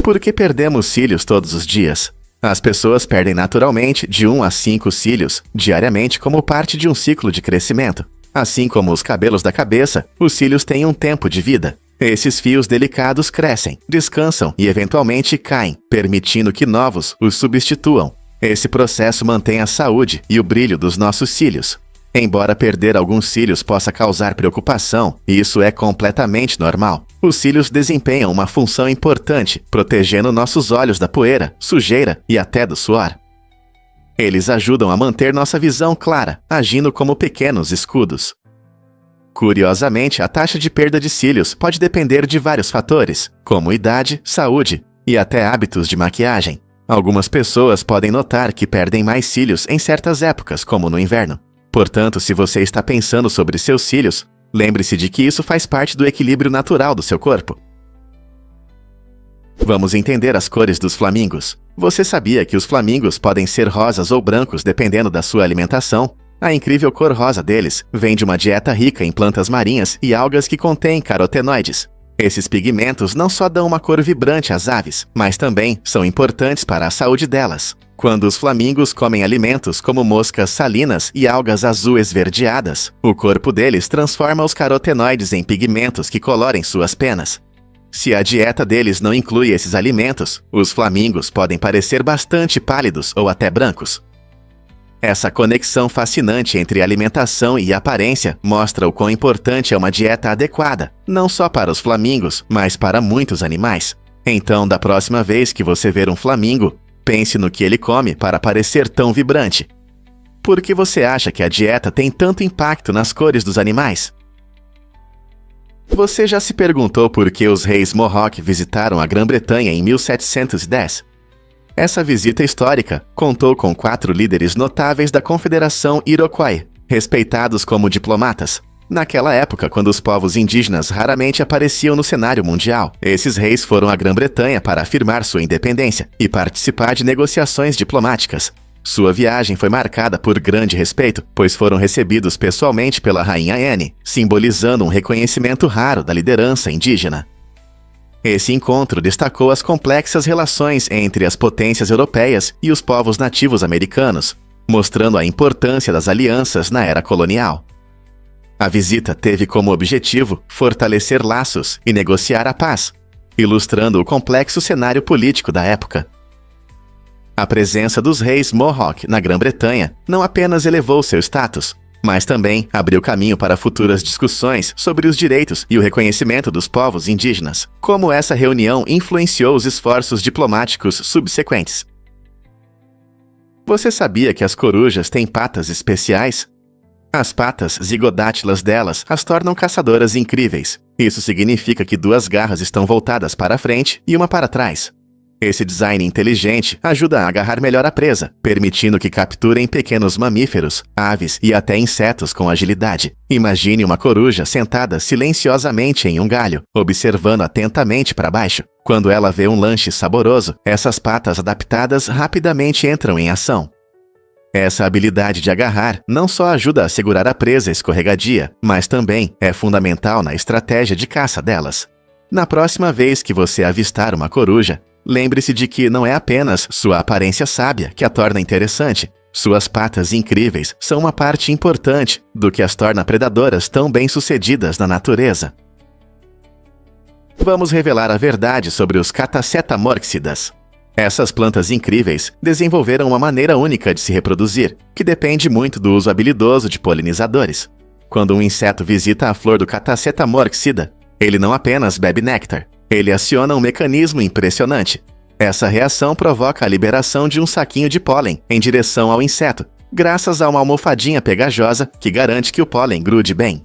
Por que perdemos cílios todos os dias? As pessoas perdem naturalmente de 1 a 5 cílios diariamente como parte de um ciclo de crescimento. Assim como os cabelos da cabeça, os cílios têm um tempo de vida. Esses fios delicados crescem, descansam e eventualmente caem, permitindo que novos os substituam. Esse processo mantém a saúde e o brilho dos nossos cílios. Embora perder alguns cílios possa causar preocupação, isso é completamente normal. Os cílios desempenham uma função importante, protegendo nossos olhos da poeira, sujeira e até do suor. Eles ajudam a manter nossa visão clara, agindo como pequenos escudos. Curiosamente, a taxa de perda de cílios pode depender de vários fatores, como idade, saúde e até hábitos de maquiagem. Algumas pessoas podem notar que perdem mais cílios em certas épocas, como no inverno. Portanto, se você está pensando sobre seus cílios, lembre-se de que isso faz parte do equilíbrio natural do seu corpo. Vamos entender as cores dos flamingos. Você sabia que os flamingos podem ser rosas ou brancos dependendo da sua alimentação? A incrível cor rosa deles vem de uma dieta rica em plantas marinhas e algas que contêm carotenoides. Esses pigmentos não só dão uma cor vibrante às aves, mas também são importantes para a saúde delas. Quando os flamingos comem alimentos como moscas salinas e algas azul esverdeadas, o corpo deles transforma os carotenoides em pigmentos que colorem suas penas. Se a dieta deles não inclui esses alimentos, os flamingos podem parecer bastante pálidos ou até brancos. Essa conexão fascinante entre alimentação e aparência mostra o quão importante é uma dieta adequada, não só para os flamingos, mas para muitos animais. Então, da próxima vez que você ver um flamingo, pense no que ele come para parecer tão vibrante. Por que você acha que a dieta tem tanto impacto nas cores dos animais? Você já se perguntou por que os reis Mohawk visitaram a Grã-Bretanha em 1710? Essa visita histórica contou com 4 líderes notáveis da Confederação Iroquois, respeitados como diplomatas. Naquela época, quando os povos indígenas raramente apareciam no cenário mundial, esses reis foram à Grã-Bretanha para afirmar sua independência e participar de negociações diplomáticas. Sua viagem foi marcada por grande respeito, pois foram recebidos pessoalmente pela rainha Anne, simbolizando um reconhecimento raro da liderança indígena. Esse encontro destacou as complexas relações entre as potências europeias e os povos nativos americanos, mostrando a importância das alianças na era colonial. A visita teve como objetivo fortalecer laços e negociar a paz, ilustrando o complexo cenário político da época. A presença dos reis Mohawk na Grã-Bretanha não apenas elevou seu status, mas também abriu caminho para futuras discussões sobre os direitos e o reconhecimento dos povos indígenas. Como essa reunião influenciou os esforços diplomáticos subsequentes? Você sabia que as corujas têm patas especiais? As patas zigodátilas delas as tornam caçadoras incríveis. Isso significa que 2 garras estão voltadas para a frente e uma para trás. Esse design inteligente ajuda a agarrar melhor a presa, permitindo que capturem pequenos mamíferos, aves e até insetos com agilidade. Imagine uma coruja sentada silenciosamente em um galho, observando atentamente para baixo. Quando ela vê um lanche saboroso, essas patas adaptadas rapidamente entram em ação. Essa habilidade de agarrar não só ajuda a segurar a presa escorregadia, mas também é fundamental na estratégia de caça delas. Na próxima vez que você avistar uma coruja, lembre-se de que não é apenas sua aparência sábia que a torna interessante. Suas patas incríveis são uma parte importante do que as torna predadoras tão bem-sucedidas na natureza. Vamos revelar a verdade sobre os catacetamorxidas. Essas plantas incríveis desenvolveram uma maneira única de se reproduzir, que depende muito do uso habilidoso de polinizadores. Quando um inseto visita a flor do catacetamorxida, ele não apenas bebe néctar, ele aciona um mecanismo impressionante. Essa reação provoca a liberação de um saquinho de pólen em direção ao inseto, graças a uma almofadinha pegajosa que garante que o pólen grude bem.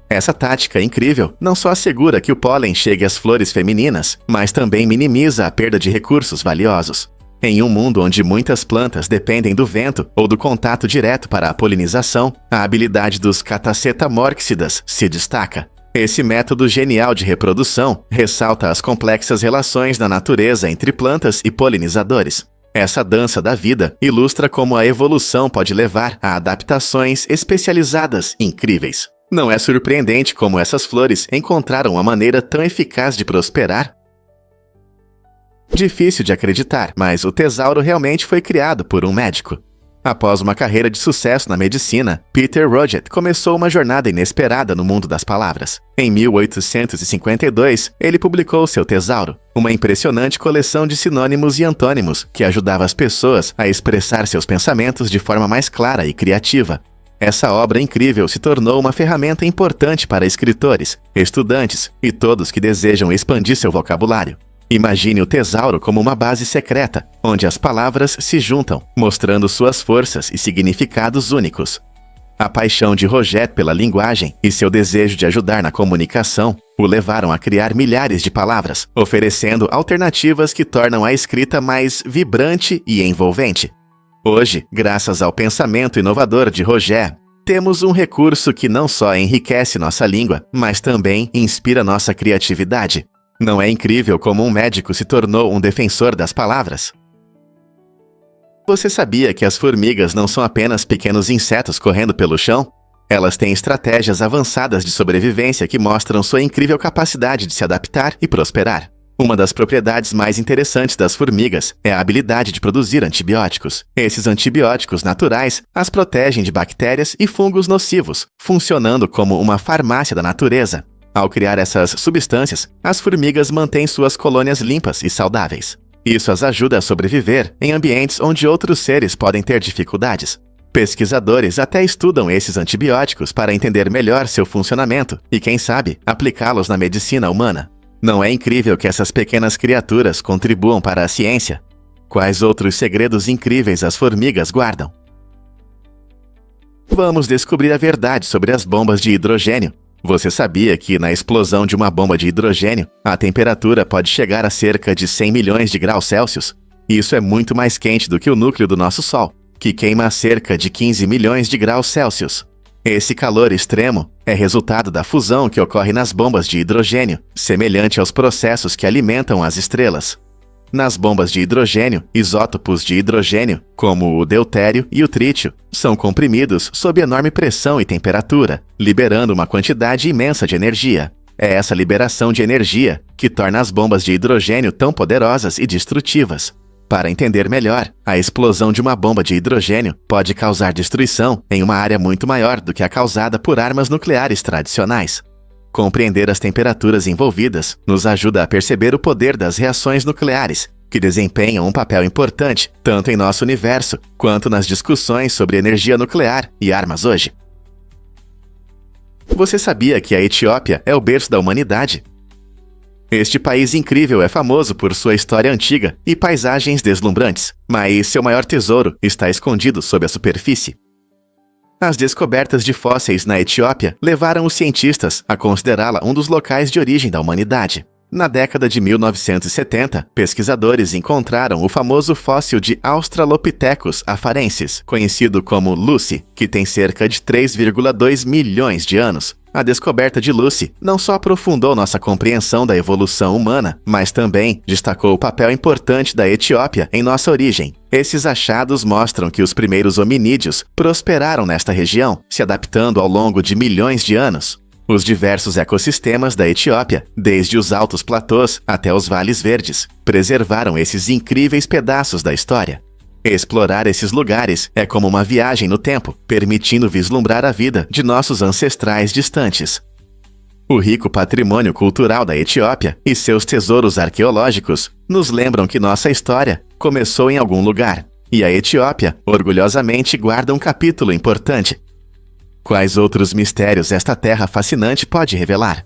Essa tática incrível não só assegura que o pólen chegue às flores femininas, mas também minimiza a perda de recursos valiosos. Em um mundo onde muitas plantas dependem do vento ou do contato direto para a polinização, a habilidade dos catacetamorxidas se destaca. Esse método genial de reprodução ressalta as complexas relações da natureza entre plantas e polinizadores. Essa dança da vida ilustra como a evolução pode levar a adaptações especializadas incríveis. Não é surpreendente como essas flores encontraram uma maneira tão eficaz de prosperar? Difícil de acreditar, mas o tesouro realmente foi criado por um médico. Após uma carreira de sucesso na medicina, Peter Rodgett começou uma jornada inesperada no mundo das palavras. Em 1852, ele publicou seu Tesauro, uma impressionante coleção de sinônimos e antônimos que ajudava as pessoas a expressar seus pensamentos de forma mais clara e criativa. Essa obra incrível se tornou uma ferramenta importante para escritores, estudantes e todos que desejam expandir seu vocabulário. Imagine o Tesauro como uma base secreta, onde as palavras se juntam, mostrando suas forças e significados únicos. A paixão de Rodgett pela linguagem e seu desejo de ajudar na comunicação o levaram a criar milhares de palavras, oferecendo alternativas que tornam a escrita mais vibrante e envolvente. Hoje, graças ao pensamento inovador de Rodgett, temos um recurso que não só enriquece nossa língua, mas também inspira nossa criatividade. Não é incrível como um médico se tornou um defensor das palavras? Você sabia que as formigas não são apenas pequenos insetos correndo pelo chão? Elas têm estratégias avançadas de sobrevivência que mostram sua incrível capacidade de se adaptar e prosperar. Uma das propriedades mais interessantes das formigas é a habilidade de produzir antibióticos. Esses antibióticos naturais as protegem de bactérias e fungos nocivos, funcionando como uma farmácia da natureza. Ao criar essas substâncias, as formigas mantêm suas colônias limpas e saudáveis. Isso as ajuda a sobreviver em ambientes onde outros seres podem ter dificuldades. Pesquisadores até estudam esses antibióticos para entender melhor seu funcionamento e, quem sabe, aplicá-los na medicina humana. Não é incrível que essas pequenas criaturas contribuam para a ciência? Quais outros segredos incríveis as formigas guardam? Vamos descobrir a verdade sobre as bombas de hidrogênio. Você sabia que, na explosão de uma bomba de hidrogênio, a temperatura pode chegar a cerca de 100 milhões de graus Celsius? Isso é muito mais quente do que o núcleo do nosso Sol, que queima a cerca de 15 milhões de graus Celsius. Esse calor extremo é resultado da fusão que ocorre nas bombas de hidrogênio, semelhante aos processos que alimentam as estrelas. Nas bombas de hidrogênio, isótopos de hidrogênio, como o deutério e o trítio, são comprimidos sob enorme pressão e temperatura, liberando uma quantidade imensa de energia. É essa liberação de energia que torna as bombas de hidrogênio tão poderosas e destrutivas. Para entender melhor, a explosão de uma bomba de hidrogênio pode causar destruição em uma área muito maior do que a causada por armas nucleares tradicionais. Compreender as temperaturas envolvidas nos ajuda a perceber o poder das reações nucleares, que desempenham um papel importante tanto em nosso universo quanto nas discussões sobre energia nuclear e armas hoje. Você sabia que a Etiópia é o berço da humanidade? Este país incrível é famoso por sua história antiga e paisagens deslumbrantes, mas seu maior tesouro está escondido sob a superfície. As descobertas de fósseis na Etiópia levaram os cientistas a considerá-la um dos locais de origem da humanidade. Na década de 1970, pesquisadores encontraram o famoso fóssil de Australopithecus afarensis, conhecido como Lucy, que tem cerca de 3,2 milhões de anos. A descoberta de Lucy não só aprofundou nossa compreensão da evolução humana, mas também destacou o papel importante da Etiópia em nossa origem. Esses achados mostram que os primeiros hominídeos prosperaram nesta região, se adaptando ao longo de milhões de anos. Os diversos ecossistemas da Etiópia, desde os altos platôs até os vales verdes, preservaram esses incríveis pedaços da história. Explorar esses lugares é como uma viagem no tempo, permitindo vislumbrar a vida de nossos ancestrais distantes. O rico patrimônio cultural da Etiópia e seus tesouros arqueológicos nos lembram que nossa história começou em algum lugar, e a Etiópia orgulhosamente guarda um capítulo importante. Quais outros mistérios esta terra fascinante pode revelar?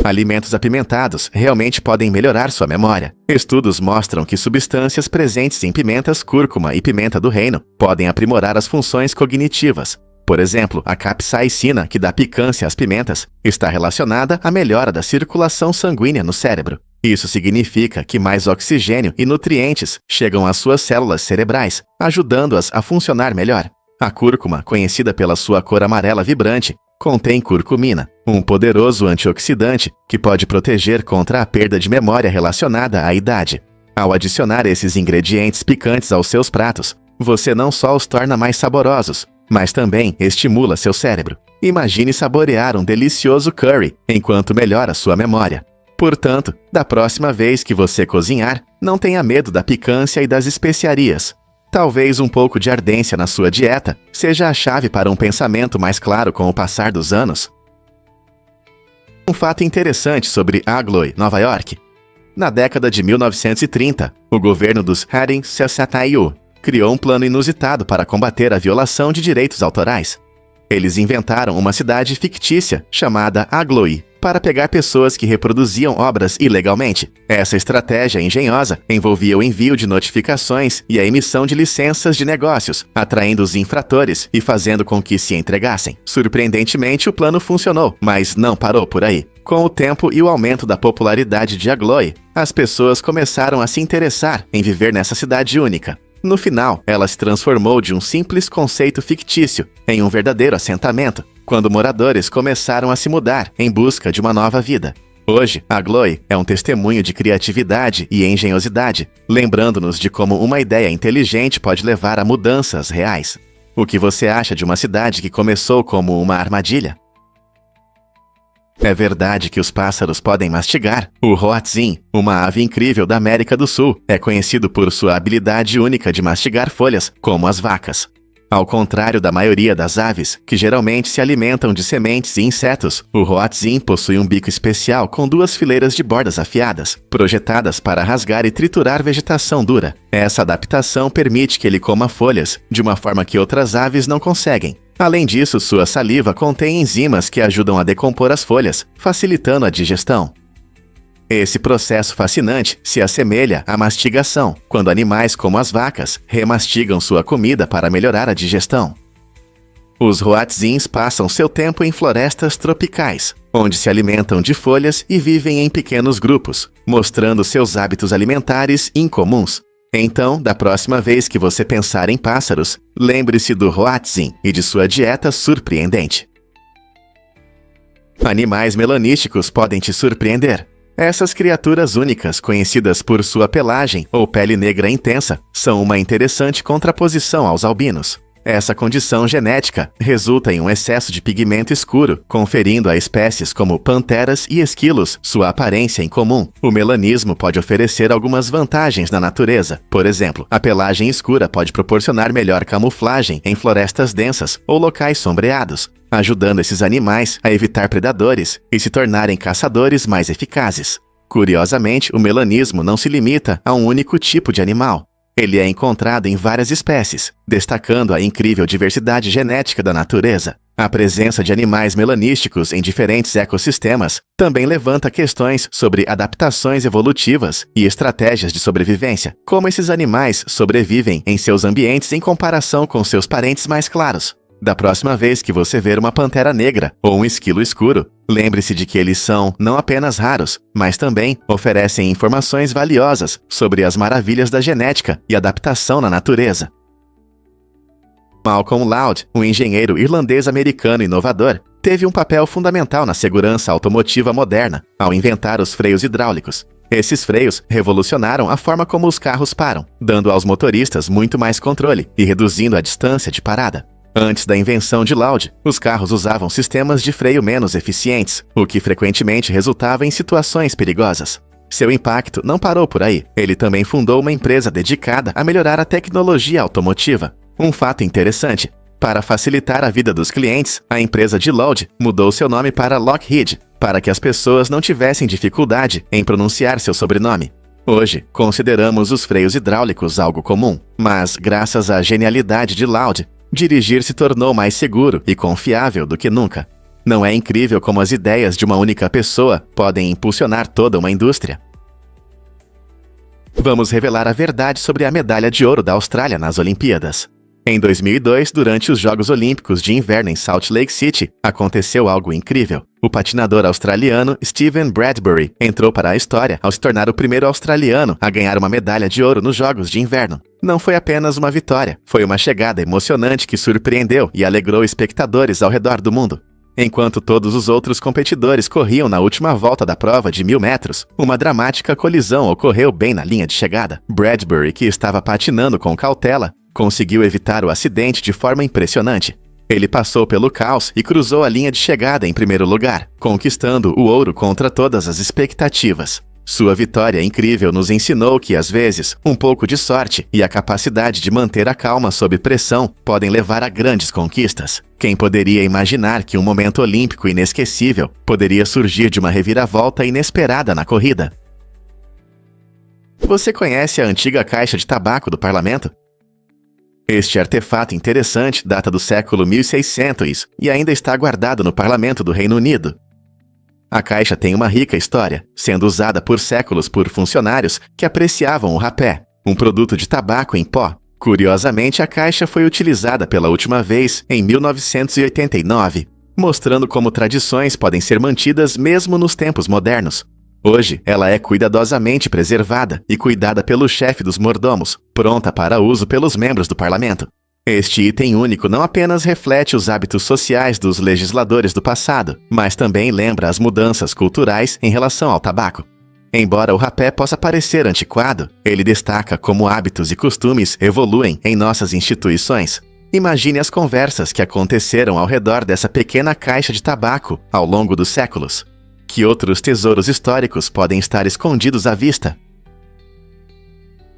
Alimentos apimentados realmente podem melhorar sua memória. Estudos mostram que substâncias presentes em pimentas cúrcuma e pimenta do reino podem aprimorar as funções cognitivas. Por exemplo, a capsaicina, que dá picância às pimentas, está relacionada à melhora da circulação sanguínea no cérebro. Isso significa que mais oxigênio e nutrientes chegam às suas células cerebrais, ajudando-as a funcionar melhor. A cúrcuma, conhecida pela sua cor amarela vibrante, contém curcumina, um poderoso antioxidante que pode proteger contra a perda de memória relacionada à idade. Ao adicionar esses ingredientes picantes aos seus pratos, você não só os torna mais saborosos, mas também estimula seu cérebro. Imagine saborear um delicioso curry enquanto melhora sua memória. Portanto, da próxima vez que você cozinhar, não tenha medo da picância e das especiarias. Talvez um pouco de ardência na sua dieta seja a chave para um pensamento mais claro com o passar dos anos. Um fato interessante sobre Agloe, Nova York. Na década de 1930, o governo dos Haudenosaunee criou um plano inusitado para combater a violação de direitos autorais. Eles inventaram uma cidade fictícia chamada Agloe para pegar pessoas que reproduziam obras ilegalmente. Essa estratégia engenhosa envolvia o envio de notificações e a emissão de licenças de negócios, atraindo os infratores e fazendo com que se entregassem. Surpreendentemente, o plano funcionou, mas não parou por aí. Com o tempo e o aumento da popularidade de Agloe, as pessoas começaram a se interessar em viver nessa cidade única. No final, ela se transformou de um simples conceito fictício em um verdadeiro assentamento, quando moradores começaram a se mudar em busca de uma nova vida. Hoje, Agloe é um testemunho de criatividade e engenhosidade, lembrando-nos de como uma ideia inteligente pode levar a mudanças reais. O que você acha de uma cidade que começou como uma armadilha? É verdade que os pássaros podem mastigar. O hoatzin, uma ave incrível da América do Sul, é conhecido por sua habilidade única de mastigar folhas, como as vacas. Ao contrário da maioria das aves, que geralmente se alimentam de sementes e insetos, o hoatzin possui um bico especial com 2 fileiras de bordas afiadas, projetadas para rasgar e triturar vegetação dura. Essa adaptação permite que ele coma folhas, de uma forma que outras aves não conseguem. Além disso, sua saliva contém enzimas que ajudam a decompor as folhas, facilitando a digestão. Esse processo fascinante se assemelha à mastigação, quando animais como as vacas remastigam sua comida para melhorar a digestão. Os hoatzins passam seu tempo em florestas tropicais, onde se alimentam de folhas e vivem em pequenos grupos, mostrando seus hábitos alimentares incomuns. Então, da próxima vez que você pensar em pássaros, lembre-se do hoatzin e de sua dieta surpreendente. Animais melanísticos podem te surpreender. Essas criaturas únicas, conhecidas por sua pelagem ou pele negra intensa, são uma interessante contraposição aos albinos. Essa condição genética resulta em um excesso de pigmento escuro, conferindo a espécies como panteras e esquilos sua aparência incomum. O melanismo pode oferecer algumas vantagens na natureza. Por exemplo, a pelagem escura pode proporcionar melhor camuflagem em florestas densas ou locais sombreados, ajudando esses animais a evitar predadores e se tornarem caçadores mais eficazes. Curiosamente, o melanismo não se limita a um único tipo de animal. Ele é encontrado em várias espécies, destacando a incrível diversidade genética da natureza. A presença de animais melanísticos em diferentes ecossistemas também levanta questões sobre adaptações evolutivas e estratégias de sobrevivência. Como esses animais sobrevivem em seus ambientes em comparação com seus parentes mais claros. Da próxima vez que você ver uma pantera negra ou um esquilo escuro, lembre-se de que eles são não apenas raros, mas também oferecem informações valiosas sobre as maravilhas da genética e adaptação na natureza. Malcolm Loud, um engenheiro irlandês-americano inovador, teve um papel fundamental na segurança automotiva moderna ao inventar os freios hidráulicos. Esses freios revolucionaram a forma como os carros param, dando aos motoristas muito mais controle e reduzindo a distância de parada. Antes da invenção de Loud, os carros usavam sistemas de freio menos eficientes, o que frequentemente resultava em situações perigosas. Seu impacto não parou por aí. Ele também fundou uma empresa dedicada a melhorar a tecnologia automotiva. Um fato interessante: para facilitar a vida dos clientes, a empresa de Loud mudou seu nome para Lockheed, para que as pessoas não tivessem dificuldade em pronunciar seu sobrenome. Hoje, consideramos os freios hidráulicos algo comum, mas graças à genialidade de Loud, dirigir se tornou mais seguro e confiável do que nunca. Não é incrível como as ideias de uma única pessoa podem impulsionar toda uma indústria? Vamos revelar a verdade sobre a medalha de ouro da Austrália nas Olimpíadas. Em 2002, durante os Jogos Olímpicos de Inverno em Salt Lake City, aconteceu algo incrível. O patinador australiano Steven Bradbury entrou para a história ao se tornar o primeiro australiano a ganhar uma medalha de ouro nos Jogos de Inverno. Não foi apenas uma vitória, foi uma chegada emocionante que surpreendeu e alegrou espectadores ao redor do mundo. Enquanto todos os outros competidores corriam na última volta da prova de 1.000 metros, uma dramática colisão ocorreu bem na linha de chegada. Bradbury, que estava patinando com cautela, conseguiu evitar o acidente de forma impressionante. Ele passou pelo caos e cruzou a linha de chegada em primeiro lugar, conquistando o ouro contra todas as expectativas. Sua vitória incrível nos ensinou que, às vezes, um pouco de sorte e a capacidade de manter a calma sob pressão podem levar a grandes conquistas. Quem poderia imaginar que um momento olímpico inesquecível poderia surgir de uma reviravolta inesperada na corrida? Você conhece a antiga caixa de tabaco do parlamento? Este artefato interessante data do século 1600 e ainda está guardado no parlamento do Reino Unido. A caixa tem uma rica história, sendo usada por séculos por funcionários que apreciavam o rapé, um produto de tabaco em pó. Curiosamente, a caixa foi utilizada pela última vez em 1989, mostrando como tradições podem ser mantidas mesmo nos tempos modernos. Hoje, ela é cuidadosamente preservada e cuidada pelo chefe dos mordomos, pronta para uso pelos membros do parlamento. Este item único não apenas reflete os hábitos sociais dos legisladores do passado, mas também lembra as mudanças culturais em relação ao tabaco. Embora o rapé possa parecer antiquado, ele destaca como hábitos e costumes evoluem em nossas instituições. Imagine as conversas que aconteceram ao redor dessa pequena caixa de tabaco ao longo dos séculos. Que outros tesouros históricos podem estar escondidos à vista?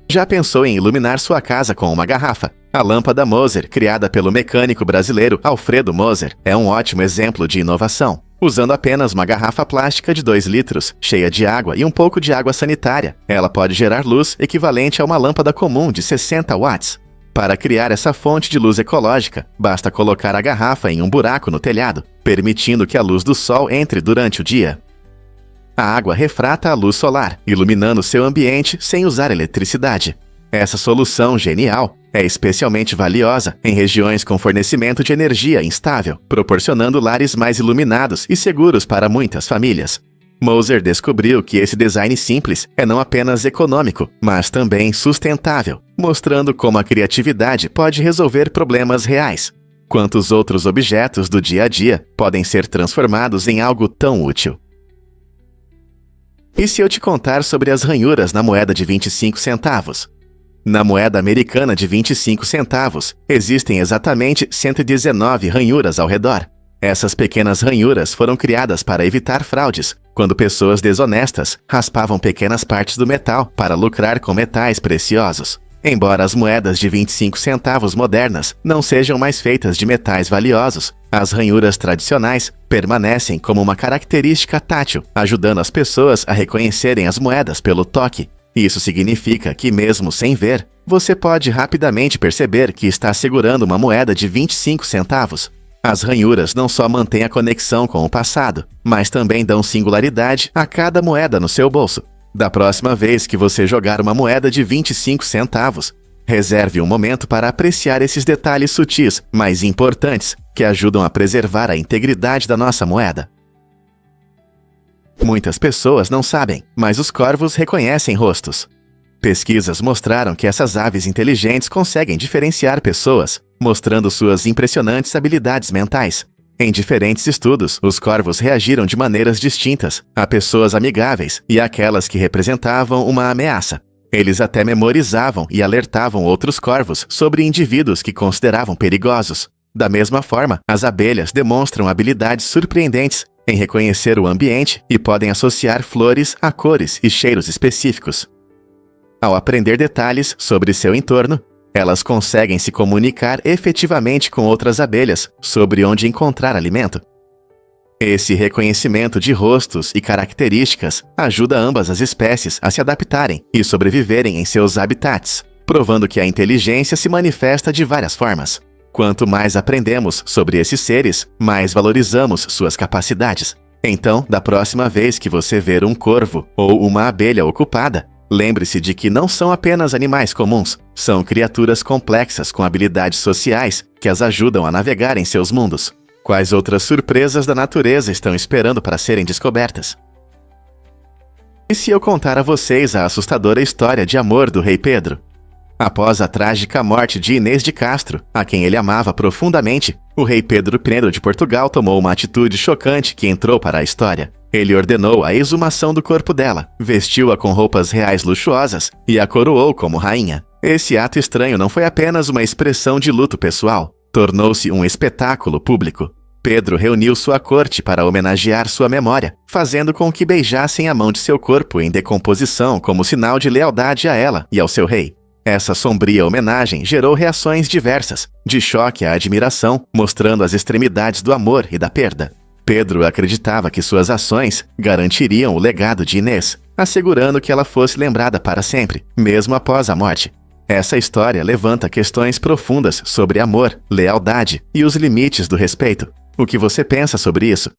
Já pensou em iluminar sua casa com uma garrafa? A lâmpada Moser, criada pelo mecânico brasileiro Alfredo Moser, é um ótimo exemplo de inovação. Usando apenas uma garrafa plástica de 2 litros, cheia de água e um pouco de água sanitária, ela pode gerar luz equivalente a uma lâmpada comum de 60 watts. Para criar essa fonte de luz ecológica, basta colocar a garrafa em um buraco no telhado, permitindo que a luz do sol entre durante o dia. A água refrata a luz solar, iluminando seu ambiente sem usar eletricidade. Essa solução genial é especialmente valiosa em regiões com fornecimento de energia instável, proporcionando lares mais iluminados e seguros para muitas famílias. Moser descobriu que esse design simples é não apenas econômico, mas também sustentável, mostrando como a criatividade pode resolver problemas reais. Quantos outros objetos do dia a dia podem ser transformados em algo tão útil? E se eu te contar sobre as ranhuras na moeda de 25 centavos? Na moeda americana de 25 centavos, existem exatamente 119 ranhuras ao redor. Essas pequenas ranhuras foram criadas para evitar fraudes, quando pessoas desonestas raspavam pequenas partes do metal para lucrar com metais preciosos. Embora as moedas de 25 centavos modernas não sejam mais feitas de metais valiosos, as ranhuras tradicionais permanecem como uma característica tátil, ajudando as pessoas a reconhecerem as moedas pelo toque. Isso significa que, mesmo sem ver, você pode rapidamente perceber que está segurando uma moeda de 25 centavos. As ranhuras não só mantêm a conexão com o passado, mas também dão singularidade a cada moeda no seu bolso. Da próxima vez que você jogar uma moeda de 25 centavos, reserve um momento para apreciar esses detalhes sutis, mas importantes, que ajudam a preservar a integridade da nossa moeda. Muitas pessoas não sabem, mas os corvos reconhecem rostos. Pesquisas mostraram que essas aves inteligentes conseguem diferenciar pessoas, mostrando suas impressionantes habilidades mentais. Em diferentes estudos, os corvos reagiram de maneiras distintas a pessoas amigáveis e àquelas que representavam uma ameaça. Eles até memorizavam e alertavam outros corvos sobre indivíduos que consideravam perigosos. Da mesma forma, as abelhas demonstram habilidades surpreendentes em reconhecer o ambiente e podem associar flores a cores e cheiros específicos. Ao aprender detalhes sobre seu entorno, elas conseguem se comunicar efetivamente com outras abelhas sobre onde encontrar alimento. Esse reconhecimento de rostos e características ajuda ambas as espécies a se adaptarem e sobreviverem em seus habitats, provando que a inteligência se manifesta de várias formas. Quanto mais aprendemos sobre esses seres, mais valorizamos suas capacidades. Então, da próxima vez que você ver um corvo ou uma abelha ocupada, lembre-se de que não são apenas animais comuns, são criaturas complexas com habilidades sociais que as ajudam a navegar em seus mundos. Quais outras surpresas da natureza estão esperando para serem descobertas? E se eu contar a vocês a assustadora história de amor do rei Pedro? Após a trágica morte de Inês de Castro, a quem ele amava profundamente, o rei Pedro I de Portugal tomou uma atitude chocante que entrou para a história. Ele ordenou a exumação do corpo dela, vestiu-a com roupas reais luxuosas e a coroou como rainha. Esse ato estranho não foi apenas uma expressão de luto pessoal, tornou-se um espetáculo público. Pedro reuniu sua corte para homenagear sua memória, fazendo com que beijassem a mão de seu corpo em decomposição como sinal de lealdade a ela e ao seu rei. Essa sombria homenagem gerou reações diversas, de choque à admiração, mostrando as extremidades do amor e da perda. Pedro acreditava que suas ações garantiriam o legado de Inês, assegurando que ela fosse lembrada para sempre, mesmo após a morte. Essa história levanta questões profundas sobre amor, lealdade e os limites do respeito. O que você pensa sobre isso?